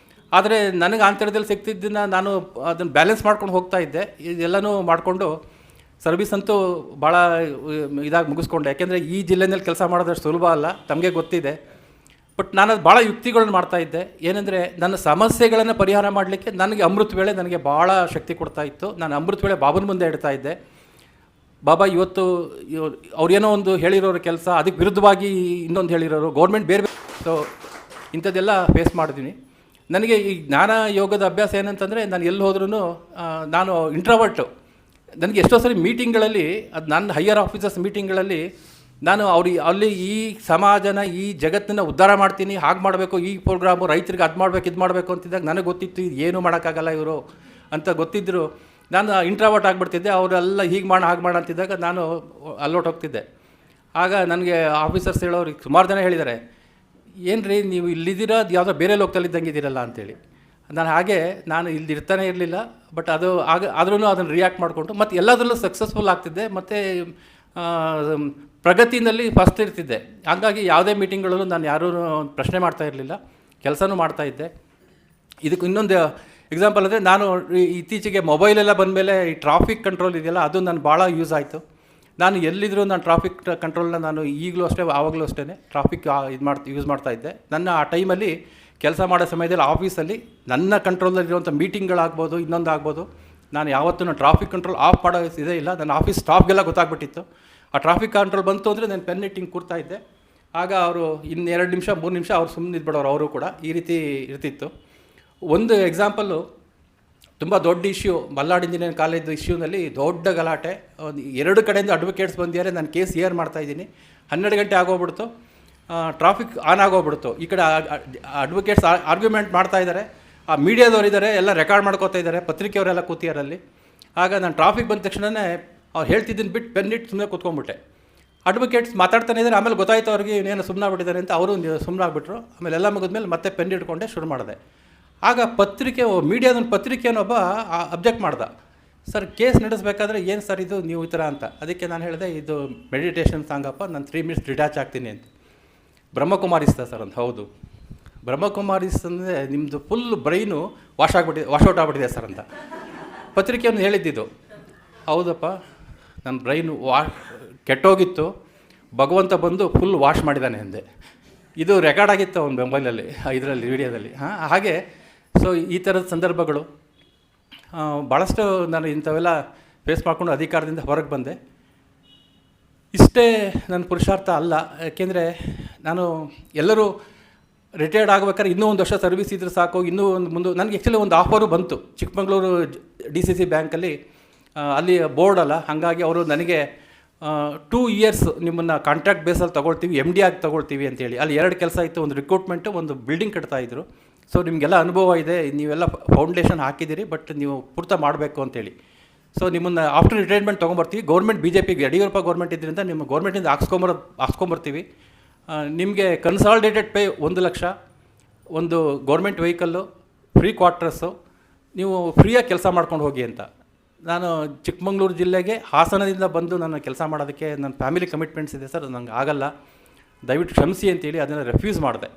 ಆದರೆ ನನಗೆ ಆಂತರ್ಯದಲ್ಲಿ ಸಿಗ್ತಿದ್ದನ್ನು ನಾನು ಅದನ್ನು ಬ್ಯಾಲೆನ್ಸ್ ಮಾಡ್ಕೊಂಡು ಹೋಗ್ತಾ ಇದ್ದೆ. ಇದೆಲ್ಲನೂ ಮಾಡಿಕೊಂಡು ಸರ್ವಿಸ್ ಅಂತೂ ಭಾಳ ಇದಾಗಿ ಮುಗಿಸ್ಕೊಂಡೆ. ಯಾಕೆಂದರೆ ಈ ಜಿಲ್ಲೆಯಲ್ಲಿ ಕೆಲಸ ಮಾಡೋದಷ್ಟು ಸುಲಭ ಅಲ್ಲ, ತಮಗೆ ಗೊತ್ತಿದೆ. ಬಟ್ ನಾನು ಅದು ಭಾಳ ಯುಕ್ತಿಗಳನ್ನ ಮಾಡ್ತಾಯಿದ್ದೆ. ಏನಂದರೆ ನನ್ನ ಸಮಸ್ಯೆಗಳನ್ನು ಪರಿಹಾರ ಮಾಡಲಿಕ್ಕೆ ನನಗೆ ಅಮೃತ ವೇಳೆ ನನಗೆ ಭಾಳ ಶಕ್ತಿ ಕೊಡ್ತಾ ಇತ್ತು. ನಾನು ಅಮೃತ ವೇಳೆ ಬಾಬನ ಮುಂದೆ ಇಡ್ತಾ ಇದ್ದೆ. ಬಾಬಾ ಇವತ್ತು ಅವ್ರೇನೋ ಒಂದು ಹೇಳಿರೋರು ಕೆಲಸ, ಅದಕ್ಕೆ ವಿರುದ್ಧವಾಗಿ ಇನ್ನೊಂದು ಹೇಳಿರೋರು, ಗೌರ್ಮೆಂಟ್ ಬೇರೆ. ಸೊ ಇಂಥದ್ದೆಲ್ಲ ಫೇಸ್ ಮಾಡಿದ್ದೀನಿ. ನನಗೆ ಈ ಜ್ಞಾನ ಯೋಗದ ಅಭ್ಯಾಸ ಏನಂತಂದರೆ ನಾನು ಎಲ್ಲಿ ಹೋದ್ರೂ ನಾನು ಇಂಟ್ರವರ್ಟು. ನನಗೆ ಎಷ್ಟೋ ಸರಿ ಮೀಟಿಂಗ್ಗಳಲ್ಲಿ, ಅದು ನನ್ನ ಹೈಯರ್ ಆಫೀಸರ್ಸ್ ಮೀಟಿಂಗ್ಗಳಲ್ಲಿ ನಾನು ಅಲ್ಲಿ ಈ ಸಮಾಜನ ಈ ಜಗತ್ತನ್ನು ಉದ್ಧಾರ ಮಾಡ್ತೀನಿ, ಹಾಗೆ ಮಾಡಬೇಕು, ಈ ಪ್ರೋಗ್ರಾಮು ರೈತರಿಗೆ ಅದು ಮಾಡಬೇಕು ಇದು ಮಾಡಬೇಕು ಅಂತಿದ್ದಾಗ ನನಗೆ ಗೊತ್ತಿತ್ತು ಇದು ಏನೂ ಮಾಡೋಕ್ಕಾಗಲ್ಲ ಇವರು ಅಂತ ಗೊತ್ತಿದ್ದರು. ನಾನು ಇಂಟ್ರಾವರ್ಟ್ ಆಗಿಬಿಡ್ತಿದ್ದೆ. ಅವರೆಲ್ಲ ಹೀಗೆ ಮಾಡ ಹಾಗೆ ಮಾಡ ಅಂತಿದ್ದಾಗ ನಾನು ಅಲ್ಲೋಟೋಗ್ತಿದ್ದೆ. ಆಗ ನನಗೆ ಆಫೀಸರ್ಸ್ ಹೇಳೋರು ಸುಮಾರು ಜನ ಹೇಳಿದ್ದಾರೆ, ಏನು ರೀ ನೀವು ಇಲ್ಲಿದ್ದೀರಾ, ಅದು ಯಾವುದೋ ಬೇರೆ ಲೋಕದಲ್ಲಿದ್ದಂಗೆ ಇದ್ದೀರಲ್ಲ ಅಂತೇಳಿ. ನಾನು ಇಲ್ಲಿ ಇರ್ತಾನೆ ಇರಲಿಲ್ಲ. ಬಟ್ ಆದ್ರೂ ಅದನ್ನು ರಿಯಾಕ್ಟ್ ಮಾಡಿಕೊಂಡು ಮತ್ತು ಎಲ್ಲದರಲ್ಲೂ ಸಕ್ಸಸ್ಫುಲ್ ಆಗ್ತಿದ್ದೆ. ಮತ್ತು ಪ್ರಗತಿನಲ್ಲಿ ಫಸ್ಟ್ ಇರ್ತಿದ್ದೆ. ಹಾಗಾಗಿ ಯಾವುದೇ ಮೀಟಿಂಗ್ಗಳಲ್ಲೂ ನಾನು ಯಾರೂ ಪ್ರಶ್ನೆ ಮಾಡ್ತಾ ಇರಲಿಲ್ಲ, ಕೆಲಸನೂ ಮಾಡ್ತಾಯಿದ್ದೆ. ಇದಕ್ಕೆ ಇನ್ನೊಂದು ಎಕ್ಸಾಂಪಲ್ ಅಂದರೆ ನಾನು ಇತ್ತೀಚೆಗೆ ಮೊಬೈಲೆಲ್ಲ ಬಂದಮೇಲೆ ಈ ಟ್ರಾಫಿಕ್ ಕಂಟ್ರೋಲ್ ಇದೆಯಲ್ಲ, ಅದು ನಾನು ಭಾಳ ಯೂಸ್ ಆಯಿತು. ನಾನು ಎಲ್ಲಿದ್ದರೂ ನಾನು ಟ್ರಾಫಿಕ್ ಕಂಟ್ರೋಲ್ನ ನಾನು ಈಗಲೂ ಅಷ್ಟೇ ಆವಾಗಲೂ ಅಷ್ಟೇ ಟ್ರಾಫಿಕ್ ಯೂಸ್ ಮಾಡ್ತಾಯಿದ್ದೆ. ನನ್ನ ಆ ಟೈಮಲ್ಲಿ ಕೆಲಸ ಮಾಡೋ ಸಮಯದಲ್ಲಿ ಆಫೀಸಲ್ಲಿ ನನ್ನ ಕಂಟ್ರೋಲಲ್ಲಿರುವಂಥ ಮೀಟಿಂಗ್ಗಳಾಗ್ಬೋದು, ಇನ್ನೊಂದು ಆಗ್ಬೋದು, ನಾನು ಯಾವತ್ತೂ ಟ್ರಾಫಿಕ್ ಕಂಟ್ರೋಲ್ ಆಫ್ ಮಾಡೋ ಇದೇ ಇಲ್ಲ. ನನ್ನ ಆಫೀಸ್ ಸ್ಟಾಫ್ಗೆಲ್ಲ ಗೊತ್ತಾಗ್ಬಿಟ್ಟಿತ್ತು. ಆ ಟ್ರಾಫಿಕ್ ಕಂಟ್ರೋಲ್ ಬಂತು ಅಂದರೆ ನಾನು ಪೆನ್ ಇಟ್ಟಿಂಗ್ ಕೂರ್ತಾಯಿದ್ದೆ. ಆಗ ಅವರು 2 ನಿಮಿಷ 3 ನಿಮಿಷ ಅವ್ರು ಸುಮ್ಮನೆ ಇದ್ಬಿಡೋರು. ಅವರು ಕೂಡ ಈ ರೀತಿ ಇರ್ತಿತ್ತು. ಒಂದು ಎಕ್ಸಾಂಪಲ್ಲು, ತುಂಬ ದೊಡ್ಡ ಇಶ್ಯೂ, ಮಲ್ನಾಡ್ ಇಂಜಿನಿಯರಿಂಗ್ ಕಾಲೇಜ್ ಇಶ್ಯೂನಲ್ಲಿ ದೊಡ್ಡ ಗಲಾಟೆ. 2 ಕಡೆಯಿಂದ ಅಡ್ವೊಕೇಟ್ಸ್ ಬಂದಿದ್ದಾರೆ. ನಾನು ಕೇಸ್ ಹಿಯರ್ ಮಾಡ್ತಾಯಿದ್ದೀನಿ. 12 ಗಂಟೆ ಆಗೋಗ್ಬಿಡ್ತು. Traffic on ಆಗೋಗ್ಬಿಡ್ತು. ಈ ಕಡೆ ಅಡ್ವೊಕೇಟ್ಸ್ ಆರ್ಗ್ಯುಮೆಂಟ್ ಮಾಡ್ತಾಯಿದ್ದಾರೆ, ಆ ಮೀಡಿಯಾದವ್ರು ಇದ್ದಾರೆ, ಎಲ್ಲ ರೆಕಾರ್ಡ್ ಮಾಡ್ಕೋತಾ ಇದ್ದಾರೆ, ಪತ್ರಿಕೆಯವರೆಲ್ಲ ಕೂತಿಯಾರಲ್ಲಿ. ಆಗ ನಾನು ಟ್ರಾಫಿಕ್ ಬಂದ ತಕ್ಷಣವೇ ಅವ್ರು ಹೇಳ್ತಿದ್ದೀನಿ ಬಿಟ್ಟು ಪೆನ್ನಿಟ್ಟು ಸುಮ್ಮನೆ ಕೂತ್ಕೊಂಡ್ಬಿಟ್ಟೆ. ಅಡ್ವೊಕೇಟ್ಸ್ ಮಾತಾಡ್ತಾನೆ ಇದ್ದಾರೆ. ಆಮೇಲೆ ಗೊತ್ತಾಯ್ತು ಅವ್ರಿಗೆ ಇನ್ನೇನು ಸುಮ್ಮನೆ ಆಗ್ಬಿಟ್ಟಿದ್ದಾರೆ ಅಂತ. ಅವರು ಸುಮ್ಮನೆ ಆಗಿಬಿಟ್ರು. ಆಮೇಲೆ ಎಲ್ಲ ಮುಗಿದ್ಮೇಲೆ ಮತ್ತೆ ಪೆನ್ ಇಟ್ಕೊಂಡೆ ಶುರು ಮಾಡಿದೆ. ಆಗ ಮೀಡಿಯಾದ ಪತ್ರಿಕೆಯನ್ನೊಬ್ಬ ಅಬ್ಜೆಕ್ಟ್ ಮಾಡ್ದ, ಸರ್ ಕೇಸ್ ನಡೆಸಬೇಕಾದ್ರೆ ಏನು ಸರ್ ಇದು ನೀವು ಈ ಥರ ಅಂತ. ಅದಕ್ಕೆ ನಾನು ಹೇಳಿದೆ, ಇದು ಮೆಡಿಟೇಷನ್ ಸಾಂಗಪ್ಪ, ನಾನು 3 ಮಿನಿಟ್ಸ್ ಡಿಟ್ಯಾಚ್ ಆಗ್ತೀನಿ ಅಂತ. ಬ್ರಹ್ಮಕುಮಾರಿಸ್ತ ಸರ್ ಅಂತ. ಹೌದು, ಬ್ರಹ್ಮಕುಮಾರಿಸ್ ಅಂದರೆ ನಿಮ್ಮದು ಫುಲ್ ಬ್ರೈನು ವಾಶ್ಔಟ್ ಆಗಿಬಿಟ್ಟಿದೆ ಸರ್ ಅಂತ ಪತ್ರಿಕೆಯನ್ನು ಹೇಳಿದ್ದಿದ್ದು. ಹೌದಪ್ಪ, ನನ್ನ ಬ್ರೈನು ಕೆಟ್ಟೋಗಿತ್ತು, ಭಗವಂತ ಬಂದು ಫುಲ್ ವಾಶ್ ಮಾಡಿದ್ದಾನೆ ಅಂದೆ. ಇದು ರೆಕಾರ್ಡ್ ಆಗಿತ್ತು ಅವ್ನ ಮೊಬೈಲಲ್ಲಿ, ಇದರಲ್ಲಿ ವಿಡಿಯೋದಲ್ಲಿ. ಹಾಗೆ ಸೊ ಈ ಥರದ ಸಂದರ್ಭಗಳು ಭಾಳಷ್ಟು ನಾನು ಇಂಥವೆಲ್ಲ ಫೇಸ್ ಮಾಡಿಕೊಂಡು ಅಧಿಕಾರದಿಂದ ಹೊರಗೆ ಬಂದೆ. ಇಷ್ಟೇ ನನ್ನ ಪುರುಷಾರ್ಥ ಅಲ್ಲ. ಯಾಕೆಂದರೆ ಎಲ್ಲರೂ ರಿಟೈರ್ಡ್ ಆಗ್ಬೇಕಾದ್ರೆ ಇನ್ನೂ 1 ವರ್ಷ ಸರ್ವಿಸ್ ಇದ್ರೆ ಸಾಕು, ಇನ್ನೂ ಒಂದು ನನಗೆ ಆ್ಯಕ್ಚುಲಿ ಒಂದು ಆಫರು ಬಂತು ಚಿಕ್ಕಮಗಳೂರು DCC ಬ್ಯಾಂಕಲ್ಲಿ. ಅಲ್ಲಿ ಬೋರ್ಡ್ ಅಲ್ಲ, ಹಾಗಾಗಿ ಅವರು ನನಗೆ 2 ಇಯರ್ಸ್ ನಿಮ್ಮನ್ನು ಕಾಂಟ್ರಾಕ್ಟ್ ಬೇಸಲ್ಲಿ ತೊಗೊಳ್ತೀವಿ, MD ಆಗಿ ತೊಗೊಳ್ತೀವಿ ಅಂತೇಳಿ. ಅಲ್ಲಿ 2 ಕೆಲಸ ಇತ್ತು, ಒಂದು ರಿಕ್ರೂಟ್ಮೆಂಟು, ಒಂದು ಬಿಲ್ಡಿಂಗ್ ಕಟ್ತಾಯಿದ್ರು. ಸೊ ನಿಮಗೆಲ್ಲ ಅನುಭವ ಇದೆ, ನೀವೆಲ್ಲ ಫೌಂಡೇಶನ್ ಹಾಕಿದ್ದೀರಿ, ಬಟ್ ನೀವು ಪೂರ್ತಿ ಮಾಡಬೇಕು ಅಂತೇಳಿ. ಸೊ ನಿಮ್ಮನ್ನು ಆಫ್ಟರ್ ರಿಟೈರ್ಮೆಂಟ್ ತೊಗೊಂಬರ್ತೀವಿ. ಗೌರ್ಮೆಂಟ್ BJP ಯಡಿಯೂರಪ್ಪ ಗೌರ್ಮೆಂಟ್ ಇದರಿಂದ ನಿಮ್ಮ ಗೌರ್ಮೆಂಟಿಂದ ಹಾಕ್ಸ್ಕೊಂಬರ್ತೀವಿ. ನಿಮಗೆ ಕನ್ಸಾಲ್ಟೇಟೆಡ್ ಪೇ 1 ಲಕ್ಷ, ಒಂದು ಗೌರ್ಮೆಂಟ್ ವೆಹಿಕಲ್ಲು, ಫ್ರೀ ಕ್ವಾರ್ಟರ್ಸು, ನೀವು ಫ್ರೀಯಾಗಿ ಕೆಲಸ ಮಾಡ್ಕೊಂಡು ಹೋಗಿ ಅಂತ. ನಾನು ಚಿಕ್ಕಮಗಳೂರು ಜಿಲ್ಲೆಗೆ ಹಾಸನದಿಂದ ಬಂದು ನನ್ನ ಕೆಲಸ ಮಾಡೋದಕ್ಕೆ ನನ್ನ ಫ್ಯಾಮಿಲಿ ಕಮಿಟ್ಮೆಂಟ್ಸ್ ಇದೆ ಸರ್, ನಂಗೆ ಆಗಲ್ಲ, ದಯವಿಟ್ಟು ಕ್ಷಮಿಸಿ ಅಂತೇಳಿ ಅದನ್ನು ರೆಫ್ಯೂಸ್ ಮಾಡಿದೆ.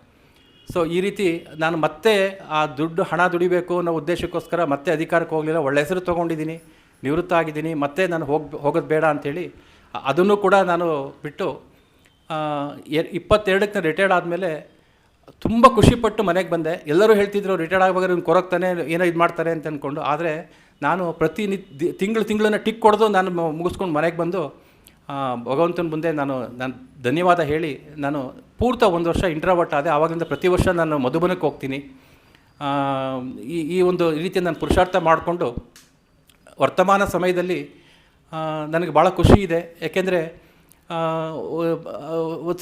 ಸೊ ಈ ರೀತಿ ನಾನು ಮತ್ತೆ ಆ ಹಣ ದುಡಿಬೇಕು ಅನ್ನೋ ಉದ್ದೇಶಕ್ಕೋಸ್ಕರ ಮತ್ತೆ ಅಧಿಕಾರಕ್ಕೆ ಹೋಗಲಿಲ್ಲ. ಒಳ್ಳೆ ಹೆಸರು ತೊಗೊಂಡಿದ್ದೀನಿ, ನಿವೃತ್ತ ಆಗಿದ್ದೀನಿ, ಮತ್ತೆ ನಾನು ಹೋಗೋದು ಬೇಡ ಅಂಥೇಳಿ ಅದನ್ನು ಕೂಡ ನಾನು ಬಿಟ್ಟು 22ಕ್ಕೆ ರಿಟೈರ್ಡ್ ಆದಮೇಲೆ ತುಂಬ ಖುಷಿಪಟ್ಟು ಮನೆಗೆ ಬಂದೆ. ಎಲ್ಲರೂ ಹೇಳ್ತಿದ್ರು ರಿಟೈರ್ಡ್ ಆಗುವಾಗ ಇವ್ನು ಕೊರಗ್ತಾನೆ, ಏನೋ ಇದು ಮಾಡ್ತಾರೆ ಅಂತ ಅಂದ್ಕೊಂಡು. ಆದರೆ ನಾನು ತಿಂಗಳನ್ನ ಟಿಕ್ ಕೊಡೋದು ನಾನು ಮುಗಿಸ್ಕೊಂಡು ಮನೆಗೆ ಬಂದು ಭಗವಂತನ ಮುಂದೆ ನಾನು ಧನ್ಯವಾದ ಹೇಳಿ ನಾನು ಪೂರ್ತಿ 1 ವರ್ಷ ಇಂಟ್ರಾವರ್ಟ್ ಆದೆ. ಆವಾಗಿಂದ ಪ್ರತಿ ವರ್ಷ ನಾನು ಮಧುಬನಕ್ಕೆ ಹೋಗ್ತೀನಿ. ಈ ಒಂದು ರೀತಿಯ ನಾನು ಪುರುಷಾರ್ಥ ಮಾಡಿಕೊಂಡು ವರ್ತಮಾನ ಸಮಯದಲ್ಲಿ ನನಗೆ ಭಾಳ ಖುಷಿ ಇದೆ. ಯಾಕೆಂದರೆ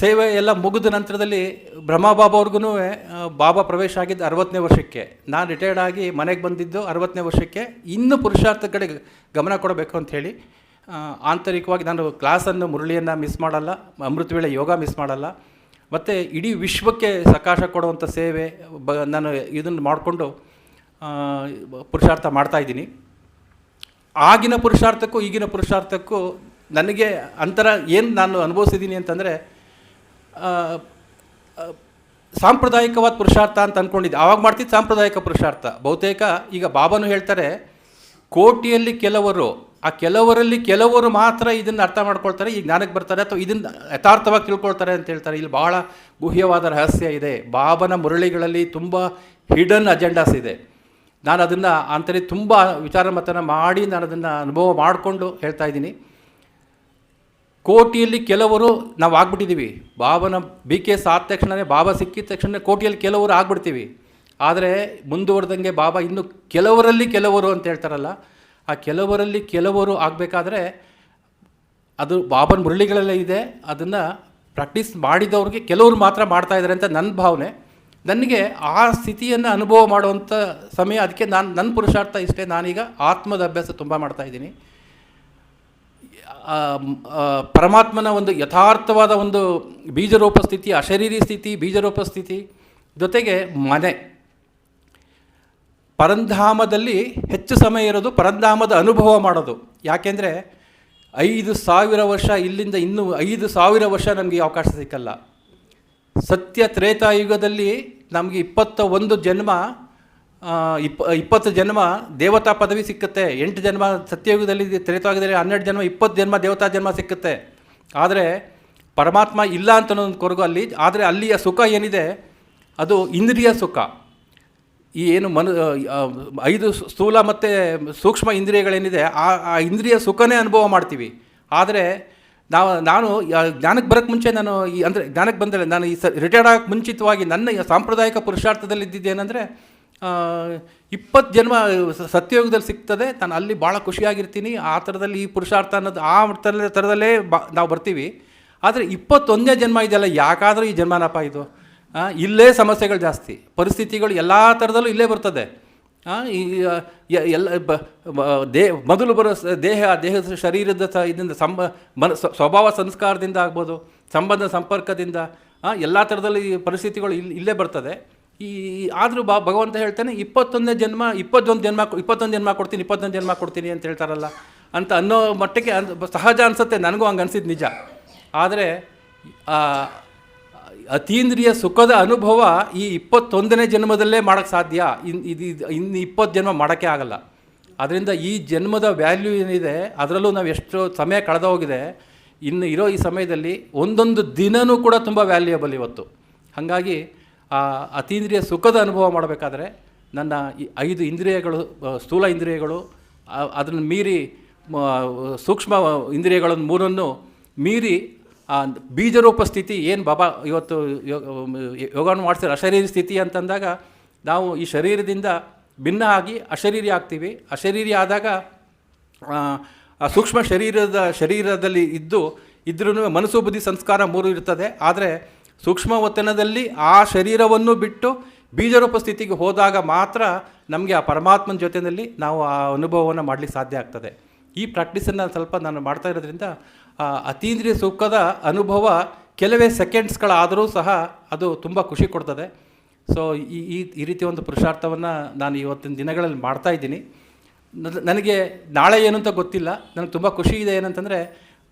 ಸೇವೆ ಎಲ್ಲ ಮುಗಿದ ನಂತರದಲ್ಲಿ ಬ್ರಹ್ಮಬಾಬಾ ಅವ್ರಿಗೂ ಬಾಬಾ ಪ್ರವೇಶ ಆಗಿದ್ದು 60ನೇ ವರ್ಷಕ್ಕೆ, ನಾನು ರಿಟೈರ್ಡ್ ಆಗಿ ಮನೆಗೆ ಬಂದಿದ್ದು 60ನೇ ವರ್ಷಕ್ಕೆ. ಇನ್ನೂ ಪುರುಷಾರ್ಥ ಕಡೆ ಗಮನ ಕೊಡಬೇಕು ಅಂಥೇಳಿ ಆಂತರಿಕವಾಗಿ ನಾನು ಕ್ಲಾಸನ್ನು, ಮುರಳಿಯನ್ನು ಮಿಸ್ ಮಾಡಲ್ಲ, ಅಮೃತ ವೇಳೆ ಯೋಗ ಮಿಸ್ ಮಾಡಲ್ಲ, ಮತ್ತು ಇಡೀ ವಿಶ್ವಕ್ಕೆ ಸಕಾಶ ಕೊಡುವಂಥ ಸೇವೆ ನಾನು ಇದನ್ನು ಮಾಡಿಕೊಂಡು ಪುರುಷಾರ್ಥ ಮಾಡ್ತಾಯಿದ್ದೀನಿ. ಆಗಿನ ಪುರುಷಾರ್ಥಕ್ಕೂ ಈಗಿನ ಪುರುಷಾರ್ಥಕ್ಕೂ ನನಗೆ ಅಂತರ ಏನು ನಾನು ಅನುಭವಿಸಿದ್ದೀನಿ ಅಂತಂದರೆ, ಸಾಂಪ್ರದಾಯಿಕವಾದ ಪುರುಷಾರ್ಥ ಅಂತ ಅಂದ್ಕೊಂಡಿದ್ದೆ. ಆವಾಗ ಮಾಡ್ತಿದ್ದು ಸಾಂಪ್ರದಾಯಿಕ ಪುರುಷಾರ್ಥ. ಬಹುತೇಕ ಈಗ ಬಾಬಾನು ಹೇಳ್ತಾರೆ, ಕೋಟಿಯಲ್ಲಿ ಕೆಲವರು, ಆ ಕೆಲವರಲ್ಲಿ ಕೆಲವರು ಮಾತ್ರ ಇದನ್ನು ಅರ್ಥ ಮಾಡ್ಕೊಳ್ತಾರೆ, ಈ ಜ್ಞಾನಕ್ಕೆ ಬರ್ತಾರೆ ಅಥವಾ ಇದನ್ನು ಯಥಾರ್ಥವಾಗಿ ತಿಳ್ಕೊಳ್ತಾರೆ ಅಂತ ಹೇಳ್ತಾರೆ. ಇಲ್ಲಿ ಭಾಳ ಗುಹ್ಯವಾದ ರಹಸ್ಯ ಇದೆ. ಬಾಬನ ಮುರಳಿಗಳಲ್ಲಿ ತುಂಬ ಹಿಡನ್ ಅಜೆಂಡಾಸ್ ಇದೆ. ನಾನು ಅದನ್ನು ತುಂಬ ವಿಚಾರ ಮತನ ಮಾಡಿ ನಾನು ಅದನ್ನು ಅನುಭವ ಮಾಡಿಕೊಂಡು ಹೇಳ್ತಾ ಇದ್ದೀನಿ. ಕೋಟಿಯಲ್ಲಿ ಕೆಲವರು ನಾವು ಆಗ್ಬಿಟ್ಟಿದ್ದೀವಿ. ಬಾಬನ BKS ಆದ ತಕ್ಷಣವೇ, ಬಾಬಾ ಸಿಕ್ಕಿದ ತಕ್ಷಣ ಕೋಟಿಯಲ್ಲಿ ಕೆಲವರು ಆಗ್ಬಿಡ್ತೀವಿ. ಆದರೆ ಮುಂದುವರೆದಂಗೆ ಬಾಬಾ ಇನ್ನು ಕೆಲವರಲ್ಲಿ ಕೆಲವರು ಅಂತ ಹೇಳ್ತಾರಲ್ಲ, ಆ ಕೆಲವರಲ್ಲಿ ಕೆಲವರು ಆಗಬೇಕಾದ್ರೆ ಅದು ಬಾಬನ ಮುರಳಿಗಳಲ್ಲೇ ಇದೆ. ಅದನ್ನು ಪ್ರಾಕ್ಟೀಸ್ ಮಾಡಿದವ್ರಿಗೆ ಕೆಲವರು ಮಾತ್ರ ಮಾಡ್ತಾಯಿದ್ದಾರೆ ಅಂತ ನನ್ನ ಭಾವನೆ. ನನಗೆ ಆ ಸ್ಥಿತಿಯನ್ನು ಅನುಭವ ಮಾಡುವಂಥ ಸಮಯ. ಅದಕ್ಕೆ ನನ್ನ ಪುರುಷಾರ್ಥ ಇಷ್ಟೇ. ನಾನೀಗ ಆತ್ಮದ ಅಭ್ಯಾಸ ತುಂಬ ಮಾಡ್ತಾಯಿದ್ದೀನಿ. ಪರಮಾತ್ಮನ ಒಂದು ಯಥಾರ್ಥವಾದ ಒಂದು ಬೀಜರೂಪ ಸ್ಥಿತಿ, ಅಶರೀರಿ ಸ್ಥಿತಿ, ಬೀಜರೂಪ ಸ್ಥಿತಿ ಜೊತೆಗೆ ಮನೆ ಪರಂಧಾಮದಲ್ಲಿ ಹೆಚ್ಚು ಸಮಯ ಇರೋದು, ಪರಂಧಾಮದ ಅನುಭವ ಮಾಡೋದು. ಯಾಕೆಂದರೆ 5,000 ವರ್ಷ ಇಲ್ಲಿಂದ ಇನ್ನೂ 5,000 ವರ್ಷ ನಮಗೆ ಅವಕಾಶ ಸಿಕ್ಕಲ್ಲ. ಸತ್ಯ ತ್ರೇತಾಯುಗದಲ್ಲಿ ನಮಗೆ 21 ಜನ್ಮ 20 ಜನ್ಮ ದೇವತಾ ಪದವಿ ಸಿಕ್ಕುತ್ತೆ. 8 ಜನ್ಮ ಸತ್ಯಯುಗದಲ್ಲಿ, ತ್ರೇತಾಯುಗದಲ್ಲಿ 12 ಜನ್ಮ, 20 ಜನ್ಮ ದೇವತಾ ಜನ್ಮ ಸಿಕ್ಕುತ್ತೆ. ಆದರೆ ಪರಮಾತ್ಮ ಇಲ್ಲ ಅಂತ ಒಂದು ಕೊರಗು ಅಲ್ಲಿ. ಆದರೆ ಅಲ್ಲಿಯ ಸುಖ ಏನಿದೆ ಅದು ಇಂದ್ರಿಯ ಸುಖ. ಈ ಏನು 5 ಸ್ಥೂಲ ಮತ್ತು ಸೂಕ್ಷ್ಮ ಇಂದ್ರಿಯಗಳೇನಿದೆ ಆ ಇಂದ್ರಿಯ ಸುಖನೇ ಅನುಭವ ಮಾಡ್ತೀವಿ. ಆದರೆ ನಾನು ಜ್ಞಾನಕ್ಕೆ ಬರೋಕ್ಕೆ ಮುಂಚೆ ನಾನು ಅಂದರೆ ಜ್ಞಾನಕ್ಕೆ ಬಂದರೆ ನಾನು ರಿಟೈರ್ಡ್ ಆಗೋಕ್ಕೆ ಮುಂಚಿತವಾಗಿ ನನ್ನ ಸಾಂಪ್ರದಾಯಿಕ ಪುರುಷಾರ್ಥದಲ್ಲಿ ಇದ್ದಿದ್ದೇನೆಂದರೆ 20 ಜನ್ಮ ಸತ್ಯಯುಗದಲ್ಲಿ ಸಿಗ್ತದೆ, ನಾನು ಅಲ್ಲಿ ಭಾಳ ಖುಷಿಯಾಗಿರ್ತೀನಿ. ಆ ಥರದಲ್ಲಿ ಈ ಪುರುಷಾರ್ಥ ಅನ್ನೋದು ಆ ಥರದಲ್ಲೇ ನಾವು ಬರ್ತೀವಿ. ಆದರೆ 21ನೇ ಜನ್ಮ ಇದೆಯಲ್ಲ, ಯಾಕಾದರೂ ಈ ಜನ್ಮನಪ್ಪ ಇದು, ಇಲ್ಲೇ ಸಮಸ್ಯೆಗಳು ಜಾಸ್ತಿ, ಪರಿಸ್ಥಿತಿಗಳು ಎಲ್ಲ ಥರದಲ್ಲೂ ಇಲ್ಲೇ ಬರ್ತದೆ. ಎಲ್ಲ ಮೊದಲು ಬರೋ ದೇಹದ ಶರೀರದ ಇದರಿಂದ ಸ್ವಭಾವ ಸಂಸ್ಕಾರದಿಂದ ಆಗ್ಬೋದು, ಸಂಬಂಧ ಸಂಪರ್ಕದಿಂದ ಎಲ್ಲ ಥರದಲ್ಲಿ ಪರಿಸ್ಥಿತಿಗಳು ಇಲ್ಲೇ ಬರ್ತದೆ. ಆದರೂ ಭಗವಂತ ಹೇಳ್ತಾನೆ 21 ಜನ್ಮ ಕೊಡ್ತೀನಿ ಅಂತ ಹೇಳ್ತಾರಲ್ಲ ಅಂತ ಅನ್ನೋ ಮಟ್ಟಕ್ಕೆ ಸಹಜ ಅನಿಸುತ್ತೆ. ನನಗೂ ಹಂಗೆ ಅನಿಸಿದ್ದು ನಿಜ. ಆದರೆ ಅತೀಂದ್ರಿಯ ಸುಖದ ಅನುಭವ ಈ 21ನೇ ಜನ್ಮದಲ್ಲೇ ಮಾಡೋಕ್ಕೆ ಸಾಧ್ಯ. ಇನ್ನು 20 ಜನ್ಮ ಮಾಡೋಕ್ಕೆ ಆಗಲ್ಲ. ಅದರಿಂದ ಈ ಜನ್ಮದ ವ್ಯಾಲ್ಯೂ ಏನಿದೆ ಅದರಲ್ಲೂ ನಾವು ಎಷ್ಟು ಸಮಯ ಕಳೆದ ಹೋಗಿದೆ. ಇನ್ನು ಇರೋ ಈ ಸಮಯದಲ್ಲಿ ಒಂದೊಂದು ದಿನವೂ ಕೂಡ ತುಂಬ ವ್ಯಾಲ್ಯೂಯಬಲ್ ಇವತ್ತು. ಹಾಗಾಗಿ ಅತೀಂದ್ರಿಯ ಸುಖದ ಅನುಭವ ಮಾಡಬೇಕಾದ್ರೆ ನನ್ನ ಈ 5 ಇಂದ್ರಿಯಗಳು, ಸ್ಥೂಲ ಇಂದ್ರಿಯಗಳು, ಅದನ್ನು ಮೀರಿ ಸೂಕ್ಷ್ಮ ಇಂದ್ರಿಯಗಳನ್ನು 3 ಮೀರಿ ಬೀಜರೂಪ ಸ್ಥಿತಿ ಏನು ಬಾಬಾ ಇವತ್ತು ಯೋಗವನ್ನು ಮಾಡಿಸಿದ್ರೆ ಅಶರೀರಿ ಸ್ಥಿತಿ ಅಂತಂದಾಗ ನಾವು ಈ ಶರೀರದಿಂದ ಭಿನ್ನ ಆಗಿ ಅಶರೀರಿ ಆಗ್ತೀವಿ. ಅಶರೀರಿ ಆದಾಗ ಸೂಕ್ಷ್ಮ ಶರೀರದಲ್ಲಿ ಇದ್ರೂ ಮನಸ್ಸು ಬುದ್ಧಿ ಸಂಸ್ಕಾರ 3 ಇರ್ತದೆ. ಆದರೆ ಸೂಕ್ಷ್ಮ ಒತ್ತನದಲ್ಲಿ ಆ ಶರೀರವನ್ನು ಬಿಟ್ಟು ಬೀಜರೂಪ ಸ್ಥಿತಿಗೆ ಹೋದಾಗ ಮಾತ್ರ ನಮಗೆ ಆ ಪರಮಾತ್ಮನ ಜೊತೆಯಲ್ಲಿ ನಾವು ಆ ಅನುಭವವನ್ನು ಮಾಡಲಿಕ್ಕೆ ಸಾಧ್ಯ ಆಗ್ತದೆ. ಈ ಪ್ರಾಕ್ಟೀಸನ್ನು ಸ್ವಲ್ಪ ನಾನು ಮಾಡ್ತಾ ಇರೋದ್ರಿಂದ ಅತೀಂದ್ರಿಯ ಸುಖದ ಅನುಭವ ಕೆಲವೇ ಸೆಕೆಂಡ್ಸ್ಗಳಾದರೂ ಸಹ ಅದು ತುಂಬ ಖುಷಿ ಕೊಡ್ತದೆ. ಸೊ ಈ ರೀತಿಯ ಒಂದು ಪುರುಷಾರ್ಥವನ್ನು ನಾನು ಇವತ್ತಿನ ದಿನಗಳಲ್ಲಿ ಮಾಡ್ತಾಯಿದ್ದೀನಿ. ನನಗೆ ನಾಳೆ ಏನು ಅಂತ ಗೊತ್ತಿಲ್ಲ. ನನಗೆ ತುಂಬ ಖುಷಿ ಇದೆ. ಏನಂತಂದರೆ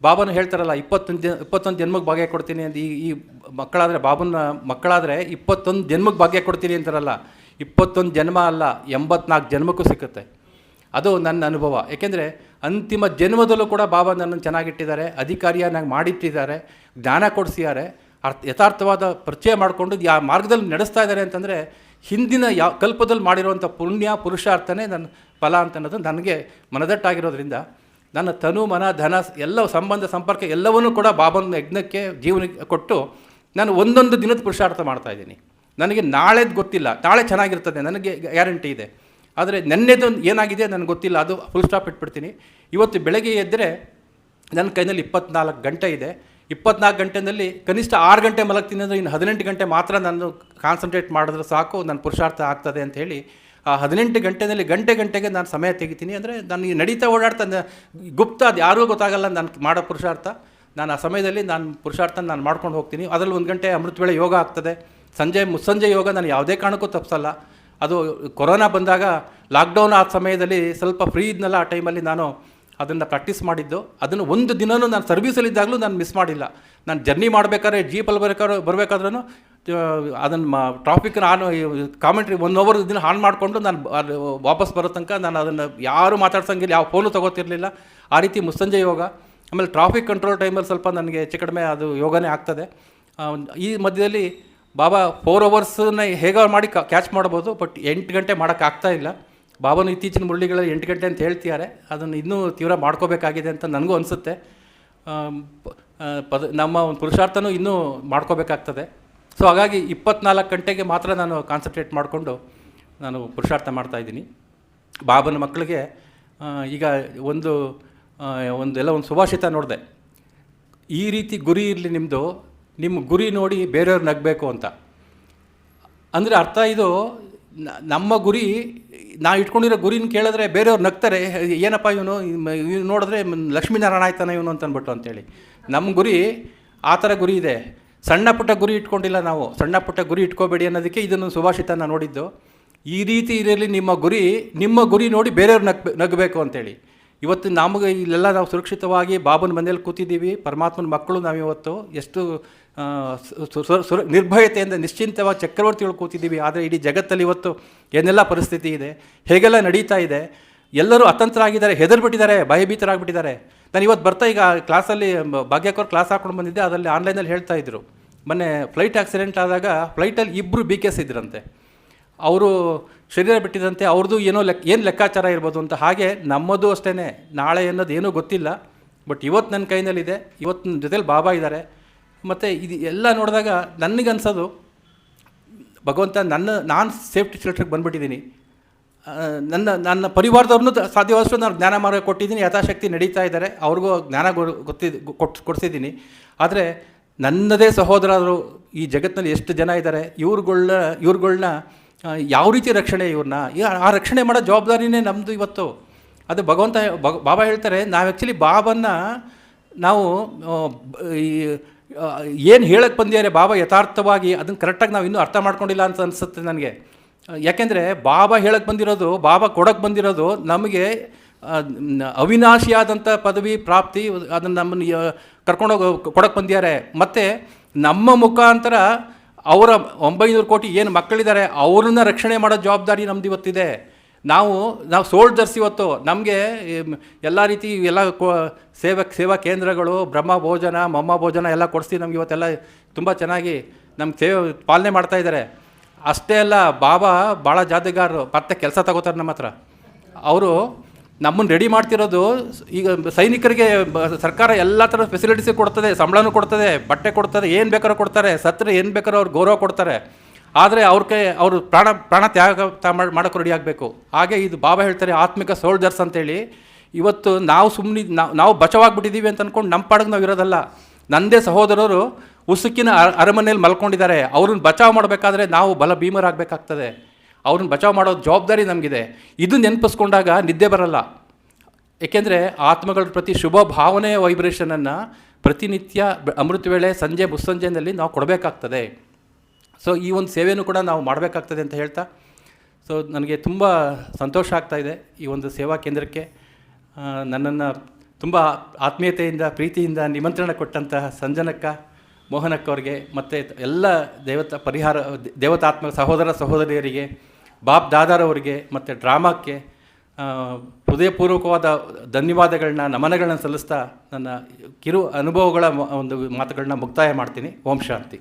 ಬಾಬಾನು ಹೇಳ್ತಾರಲ್ಲ 21 ಜನ್ಮಕ್ಕೆ ಭಾಗ್ಯ ಕೊಡ್ತೀನಿ ಅಂತ. ಈ ಮಕ್ಕಳಾದರೆ ಬಾಬನ ಮಕ್ಕಳಾದರೆ 21 ಜನ್ಮಕ್ಕೆ ಭಾಗ್ಯ ಕೊಡ್ತೀನಿ ಅಂತಾರಲ್ಲ. 21 ಜನ್ಮ ಅಲ್ಲ, 84 ಜನ್ಮಕ್ಕೂ ಸಿಕ್ಕುತ್ತೆ. ಅದು ನನ್ನ ಅನುಭವ. ಏಕೆಂದರೆ ಅಂತಿಮ ಜನ್ಮದಲ್ಲೂ ಕೂಡ ಬಾಬಾ ನನ್ನನ್ನು ಚೆನ್ನಾಗಿಟ್ಟಿದ್ದಾರೆ, ಅಧಿಕಾರಿಯನ್ನಾಗಿ ಮಾಡಿಟ್ಟಿದ್ದಾರೆ, ಜ್ಞಾನ ಕೊಡಿಸಿದ್ದಾರೆ, ಯಥಾರ್ಥವಾದ ಪರಿಚಯ ಮಾಡಿಕೊಂಡು ಯಾವ ಮಾರ್ಗದಲ್ಲಿ ನಡೆಸ್ತಾ ಇದ್ದಾರೆ ಅಂತಂದರೆ ಹಿಂದಿನ ಯಾವ ಕಲ್ಪದಲ್ಲಿ ಮಾಡಿರುವಂಥ ಪುಣ್ಯ ಪುರುಷಾರ್ಥನೇ ನನ್ನ ಫಲ ಅಂತ ಅನ್ನೋದು ನನಗೆ ಮನದಟ್ಟಾಗಿರೋದ್ರಿಂದ ನನ್ನ ತನು ಮನ ಧನ ಎಲ್ಲ ಸಂಬಂಧ ಸಂಪರ್ಕ ಎಲ್ಲವನ್ನೂ ಕೂಡ ಬಾಬನ ಯಜ್ಞಕ್ಕೆ ಜೀವನಕ್ಕೆ ಕೊಟ್ಟು ನಾನು ಒಂದೊಂದು ದಿನದ ಪುರುಷಾರ್ಥ ಮಾಡ್ತಾಯಿದ್ದೀನಿ. ನನಗೆ ನಾಳೆದು ಗೊತ್ತಿಲ್ಲ, ನಾಳೆ ಚೆನ್ನಾಗಿರ್ತದೆ ನನಗೆ ಗ್ಯಾರಂಟಿ ಇದೆ, ಆದರೆ ನೆನ್ನೆದು ಏನಾಗಿದೆ ನನಗೆ ಗೊತ್ತಿಲ್ಲ, ಅದು ಫುಲ್ ಸ್ಟಾಪ್ ಇಟ್ಬಿಡ್ತೀನಿ. ಇವತ್ತು ಬೆಳಗ್ಗೆ ಎದ್ದರೆ ನನ್ನ ಕೈನಲ್ಲಿ 24 ಗಂಟೆ ಇದೆ. 24 ಗಂಟೆಯಲ್ಲಿ ಕನಿಷ್ಠ 6 ಗಂಟೆ ಮಲಗ್ತೀನಿ ಅಂದರೆ ಇನ್ನು 18 ಗಂಟೆ ಮಾತ್ರ ನಾನು ಕಾನ್ಸಂಟ್ರೇಟ್ ಮಾಡಿದ್ರೆ ಸಾಕು, ನನ್ನ ಪುರುಷಾರ್ಥ ಆಗ್ತದೆ ಅಂಥೇಳಿ ಆ 18 ಗಂಟೆಯಲ್ಲಿ ಗಂಟೆಗೆ ನಾನು ಸಮಯ ತೆಗಿತೀನಿ. ಅಂದರೆ ನಾನು ನಡೀತಾ ಓಡಾಡ್ತಾ ಗುಪ್ತ ಅದು ಯಾರಿಗೂ ಗೊತ್ತಾಗಲ್ಲ ನಾನು ಮಾಡೋ ಪುರುಷಾರ್ಥ. ನಾನು ಆ ಸಮಯದಲ್ಲಿ ನಾನು ಪುರುಷಾರ್ಥ ನಾನು ಮಾಡ್ಕೊಂಡು ಹೋಗ್ತೀನಿ. ಅದರಲ್ಲಿ 1 ಗಂಟೆ ಅಮೃತ ವೇಳೆ ಯೋಗ ಆಗ್ತದೆ, ಮುಸ್ಸಂಜೆ ಯೋಗ ನಾನು ಯಾವುದೇ ಕಾರಣಕ್ಕೂ ತಪ್ಪಿಸಲ್ಲ. ಅದು ಕೊರೋನಾ ಬಂದಾಗ ಲಾಕ್ಡೌನ್ ಆದ ಸಮಯದಲ್ಲಿ ಸ್ವಲ್ಪ ಫ್ರೀ ಇದ್ನಲ್ಲ, ಆ ಟೈಮಲ್ಲಿ ನಾನು ಅದನ್ನು ಪ್ರಾಕ್ಟೀಸ್ ಮಾಡಿದ್ದು. ಅದನ್ನು ಒಂದು ದಿನವೂ ನಾನು ಸರ್ವೀಸಲ್ಲಿದ್ದಾಗಲೂ ನಾನು ಮಿಸ್ ಮಾಡಿಲ್ಲ. ನಾನು ಜರ್ನಿ ಮಾಡಬೇಕಾದ್ರೆ ಜೀಪಲ್ಲಿ ಬರಬೇಕಾದ್ರೂ ಅದನ್ನು ಟ್ರಾಫಿಕ್ ನಾನು ಕಾಮೆಂಟ್ರಿ 1 ಅವರ್ ದಿನ ಆನ್ ಮಾಡಿಕೊಂಡು ನಾನು ಅದು ವಾಪಸ್ ಬರೋ ತನಕ ನಾನು ಅದನ್ನು ಯಾರೂ ಮಾತಾಡ್ಸಂಗಿಲ್ಲ, ಯಾವ ಫೋನು ತೊಗೋತಿರಲಿಲ್ಲ. ಆ ರೀತಿ ಮುಸ್ಸಂಜೆ ಯೋಗ. ಆಮೇಲೆ ಟ್ರಾಫಿಕ್ ಕಂಟ್ರೋಲ್ ಟೈಮಲ್ಲಿ ಸ್ವಲ್ಪ ನನಗೆ ಹೆಚ್ಚು ಕಡಿಮೆ ಅದು ಯೋಗನೇ ಆಗ್ತದೆ. ಈ ಮಧ್ಯದಲ್ಲಿ ಬಾಬಾ 4 ಅವರ್ಸನ್ನ ಹೇಗೋ ಮಾಡಿ ಕ್ಯಾಚ್ ಮಾಡ್ಬೋದು, ಬಟ್ 8 ಗಂಟೆ ಮಾಡೋಕ್ಕಾಗ್ತಾ ಇಲ್ಲ. ಬಾಬಾನು ಇತ್ತೀಚಿನ ಮುರಳಿಗಳಲ್ಲಿ 8 ಗಂಟೆ ಅಂತ ಹೇಳ್ತಿದ್ದಾರೆ. ಅದನ್ನು ಇನ್ನೂ ತೀವ್ರ ಮಾಡ್ಕೋಬೇಕಾಗಿದೆ ಅಂತ ನನಗೂ ಅನಿಸುತ್ತೆ. ನಮ್ಮ ಒಂದು ಪುರುಷಾರ್ಥನೂ ಇನ್ನೂ ಮಾಡ್ಕೋಬೇಕಾಗ್ತದೆ. ಸೊ ಹಾಗಾಗಿ 24 ಗಂಟೆಗೆ ಮಾತ್ರ ನಾನು ಕಾನ್ಸಂಟ್ರೇಟ್ ಮಾಡಿಕೊಂಡು ನಾನು ಪುರುಷಾರ್ಥ ಮಾಡ್ತಾಯಿದ್ದೀನಿ. ಬಾಬನ ಮಕ್ಕಳಿಗೆ ಈಗ ಒಂದು ಸುಭಾಷಿತ ನೋಡಿದೆ, ಈ ರೀತಿ ಗುರಿ ಇರಲಿ ನಿಮ್ಮದು, ನಿಮ್ಮ ಗುರಿ ನೋಡಿ ಬೇರೆಯವ್ರು ನಗಬೇಕು ಅಂತ. ಅಂದರೆ ಅರ್ಥ ಇದು, ನಮ್ಮ ಗುರಿ ನಾವು ಇಟ್ಕೊಂಡಿರೋ ಗುರಿನ ಕೇಳಿದ್ರೆ ಬೇರೆಯವ್ರು ನಗ್ತಾರೆ, ಏನಪ್ಪ ಇವನು ನೋಡಿದ್ರೆ ಲಕ್ಷ್ಮೀನಾರಾಯಣ ಆಯ್ತಾನೆ ಇವನು ಅಂತ ಅಂದ್ಬಿಟ್ಟು ಅಂತೇಳಿ. ನಮ್ಮ ಗುರಿ ಆ ಥರ ಗುರಿ ಇದೆ. ಸಣ್ಣ ಪುಟ್ಟ ಗುರಿ ಇಟ್ಕೊಂಡಿಲ್ಲ ನಾವು. ಸಣ್ಣ ಪುಟ್ಟ ಗುರಿ ಇಟ್ಕೋಬೇಡಿ ಅನ್ನೋದಕ್ಕೆ ಇದನ್ನು ಸುಭಾಷಿತನ ನೋಡಿದ್ದು. ಈ ರೀತಿ ಇರಲಿ ನಿಮ್ಮ ಗುರಿ ನೋಡಿ ಬೇರೆಯವ್ರು ನಗಬೇಕು ಅಂತೇಳಿ. ಇವತ್ತು ನಮಗೆ ಇಲ್ಲೆಲ್ಲ ನಾವು ಸುರಕ್ಷಿತವಾಗಿ ಬಾಬನ ಮನೆಯಲ್ಲಿ ಕೂತಿದ್ದೀವಿ, ಪರಮಾತ್ಮನ ಮಕ್ಕಳು ನಾವಿವತ್ತು ಎಷ್ಟು ನಿರ್ಭಯತೆಯಿಂದ ನಿಶ್ಚಿಂತವಾಗಿ ಚಕ್ರವರ್ತಿಗಳು ಕೂತಿದ್ದೀವಿ. ಆದರೆ ಇಡೀ ಜಗತ್ತಲ್ಲಿ ಇವತ್ತು ಏನೆಲ್ಲ ಪರಿಸ್ಥಿತಿ ಇದೆ, ಹೇಗೆಲ್ಲ ನಡೀತಾ ಇದೆ, ಎಲ್ಲರೂ ಅತಂತ್ರರಾಗಿದ್ದಾರೆ, ಹೆದರ್ಬಿಟ್ಟಿದ್ದಾರೆ, ಭಯಭೀತರಾಗಿಬಿಟ್ಟಿದ್ದಾರೆ. ನಾನು ಇವತ್ತು ಬರ್ತಾ ಈಗ ಕ್ಲಾಸಲ್ಲಿ ಭಾಗ್ಯಕ್ಕವ್ರು ಕ್ಲಾಸ್ ಹಾಕೊಂಡು ಬಂದಿದ್ದೆ, ಅದರಲ್ಲಿ ಆನ್ಲೈನಲ್ಲಿ ಹೇಳ್ತಾಯಿದ್ರು, ಮೊನ್ನೆ ಫ್ಲೈಟ್ ಆಕ್ಸಿಡೆಂಟ್ ಆದಾಗ ಫ್ಲೈಟಲ್ಲಿ 2 BKS ಇದ್ರಂತೆ, ಅವರು ಶರೀರ ಬಿಟ್ಟಿದಂತೆ, ಅವ್ರದ್ದು ಏನು ಲೆಕ್ಕಾಚಾರ ಇರ್ಬೋದು ಅಂತ. ಹಾಗೆ ನಮ್ಮದು ಅಷ್ಟೇ, ನಾಳೆ ಅನ್ನೋದು ಏನೂ ಗೊತ್ತಿಲ್ಲ. ಬಟ್ ಇವತ್ತು ನನ್ನ ಕೈನಲ್ಲಿದೆ, ಇವತ್ತು ನನ್ನ ಜೊತೆಲಿ ಬಾಬಾ ಇದ್ದಾರೆ. ಮತ್ತು ಇದು ಎಲ್ಲ ನೋಡಿದಾಗ ನನಗನ್ಸೋದು, ಭಗವಂತ ನಾನು ಸೇಫ್ಟಿ ಶೆಲ್ಟ್ರಿಗೆ ಬಂದುಬಿಟ್ಟಿದ್ದೀನಿ. ನನ್ನ ಪರಿವಾರದವ್ರನ್ನೂ ಸಾಧ್ಯವಾದಷ್ಟು ನಾನು ಜ್ಞಾನ ಮಾರ್ಗ ಕೊಟ್ಟಿದ್ದೀನಿ, ಯಥಾಶಕ್ತಿ ನಡೀತಾ ಇದ್ದಾರೆ, ಅವ್ರಿಗೂ ಜ್ಞಾನ ಕೊಡಿಸಿದ್ದೀನಿ. ಆದರೆ ನನ್ನದೇ ಸಹೋದರರು ಈ ಜಗತ್ತಿನಲ್ಲಿ ಎಷ್ಟು ಜನ ಇದ್ದಾರೆ, ಇವ್ರುಗಳ್ನ ಯಾವ ರೀತಿ ರಕ್ಷಣೆ, ಆ ರಕ್ಷಣೆ ಮಾಡೋ ಜವಾಬ್ದಾರಿನೇ ನಮ್ಮದು ಇವತ್ತು. ಅದು ಭಗವಂತ ಬಾಬಾ ಹೇಳ್ತಾರೆ, ನಾವು ಆ್ಯಕ್ಚುಲಿ ಬಾಬನ್ನ ನಾವು ಏನು ಹೇಳಕ್ಕೆ ಬಂದಿದ್ದಾರೆ ಬಾಬಾ ಯಥಾರ್ಥವಾಗಿ ಅದನ್ನು ಕರೆಕ್ಟಾಗಿ ನಾವು ಇನ್ನೂ ಅರ್ಥ ಮಾಡ್ಕೊಂಡಿಲ್ಲ ಅಂತ ಅನಿಸುತ್ತೆ ನನಗೆ. ಯಾಕೆಂದರೆ ಬಾಬಾ ಹೇಳಕ್ಕೆ ಬಂದಿರೋದು, ಬಾಬಾ ಕೊಡೋಕ್ಕೆ ಬಂದಿರೋದು ನಮಗೆ ಅವಿನಾಶಿಯಾದಂಥ ಪದವಿ ಪ್ರಾಪ್ತಿ, ಅದನ್ನು ನಮ್ಮನ್ನು ಕರ್ಕೊಂಡೋಗಿ ಕೊಡೋಕ್ಕೆ ಬಂದಿದ್ದಾರೆ. ಮತ್ತು ನಮ್ಮ ಮುಖಾಂತರ ಅವರ 900 ಕೋಟಿ ಏನು ಮಕ್ಕಳಿದ್ದಾರೆ ಅವ್ರನ್ನ ರಕ್ಷಣೆ ಮಾಡೋ ಜವಾಬ್ದಾರಿ ನಮ್ದು ಇವತ್ತಿದೆ. ನಾವು ಸೋಲ್ಜರ್ಸ್ ಇವತ್ತು. ನಮಗೆ ಎಲ್ಲ ರೀತಿ ಎಲ್ಲ ಸೇವಾ ಕೇಂದ್ರಗಳು, ಬ್ರಹ್ಮ ಭೋಜನ, ಮಮ್ಮ ಭೋಜನ ಎಲ್ಲ ಕೊಡಿಸಿ ನಮ್ಗೆ ಇವತ್ತೆಲ್ಲ ತುಂಬ ಚೆನ್ನಾಗಿ ನಮ್ಮ ಸೇವೆ ಪಾಲನೆ ಮಾಡ್ತಾಯಿದ್ದಾರೆ. ಅಷ್ಟೇ ಅಲ್ಲ, ಬಾಬಾ ಭಾಳ ಜಾದಗಾರರು, ಮತ್ತೆ ಕೆಲಸ ತಗೋತಾರೆ ನಮ್ಮ ಹತ್ರ. ಅವರು ನಮ್ಮನ್ನು ರೆಡಿ ಮಾಡ್ತಿರೋದು, ಈಗ ಸೈನಿಕರಿಗೆ ಸರ್ಕಾರ ಎಲ್ಲ ಥರ ಫೆಸಿಲಿಟೀಸ್ ಕೊಡ್ತದೆ, ಸಂಬಳನೂ ಕೊಡ್ತದೆ, ಬಟ್ಟೆ ಕೊಡ್ತದೆ, ಏನು ಬೇಕಾದ್ರೂ ಕೊಡ್ತಾರೆ, ಸತ್ರೆ ಏನು ಬೇಕಾದ್ರೂ ಅವ್ರು ಗೌರವ ಕೊಡ್ತಾರೆ. ಆದರೆ ಅವರು ಪ್ರಾಣ ತ್ಯಾಗ ಮಾಡೋಕ್ಕೆ ರೆಡಿ ಆಗಬೇಕು. ಹಾಗೆ ಇದು ಬಾಬಾ ಹೇಳ್ತಾರೆ ಆತ್ಮಿಕ ಸೋಲ್ಜರ್ಸ್ ಅಂತೇಳಿ. ಇವತ್ತು ನಾವು ಬಚಾವಾಗ್ಬಿಟ್ಟಿದ್ದೀವಿ ಅಂತ ಅಂದ್ಕೊಂಡು ನಮ್ಮ ಪಾಡಿಗೆ ನಾವು ಇರೋದಲ್ಲ. ನನ್ನದೇ ಸಹೋದರರು ಉಸುಕಿನ ಅರಮನೆಯಲ್ಲಿ ಮಲ್ಕೊಂಡಿದ್ದಾರೆ, ಅವ್ರನ್ನ ಬಚಾವ್ ಮಾಡಬೇಕಾದ್ರೆ ನಾವು ಬಲ ಭೀಮರಾಗಬೇಕಾಗ್ತದೆ. ಅವ್ರನ್ನ ಬಚಾವ್ ಮಾಡೋ ಜವಾಬ್ದಾರಿ ನಮಗಿದೆ. ಇದು ನೆನಪಿಸ್ಕೊಂಡಾಗ ನಿದ್ದೆ ಬರಲ್ಲ. ಏಕೆಂದರೆ ಆತ್ಮಗಳ ಪ್ರತಿ ಶುಭ ಭಾವನೆ ವೈಬ್ರೇಷನನ್ನು ಪ್ರತಿನಿತ್ಯ ಅಮೃತ ವೇಳೆ, ಸಂಜೆ ಮುಸ್ಸಂಜೆಯಲ್ಲಿ ನಾವು ಕೊಡಬೇಕಾಗ್ತದೆ. ಸೊ ಈ ಒಂದು ಸೇವೆಯೂ ಕೂಡ ನಾವು ಮಾಡಬೇಕಾಗ್ತದೆ ಅಂತ ಹೇಳ್ತಾ, ಸೊ ನನಗೆ ತುಂಬ ಸಂತೋಷ ಆಗ್ತಾಯಿದೆ ಈ ಒಂದು ಸೇವಾ ಕೇಂದ್ರಕ್ಕೆ ನನ್ನನ್ನು ತುಂಬ ಆತ್ಮೀಯತೆಯಿಂದ, ಪ್ರೀತಿಯಿಂದ ನಿಮಂತ್ರಣ ಕೊಟ್ಟಂತಹ ಸಂಜನಕ್ಕ, ಮೋಹನಕ್ಕವ್ರಿಗೆ, ಮತ್ತು ಎಲ್ಲ ದೇವತಾತ್ಮ ಸಹೋದರ ಸಹೋದರಿಯರಿಗೆ, ಬಾಬ್ ದಾದಾರವರಿಗೆ, ಮತ್ತು ಡ್ರಾಮಾಕ್ಕೆ, ಹೃದಯಪೂರ್ವಕವಾದ ಧನ್ಯವಾದಗಳನ್ನ ನಮನಗಳನ್ನ ಸಲ್ಲಿಸ್ತಾ ನನ್ನ ಕಿರು ಅನುಭವಗಳ ಒಂದು ಮಾತುಗಳನ್ನ ಮುಕ್ತಾಯ ಮಾಡ್ತೀನಿ. ಓಂ ಶಾಂತಿ.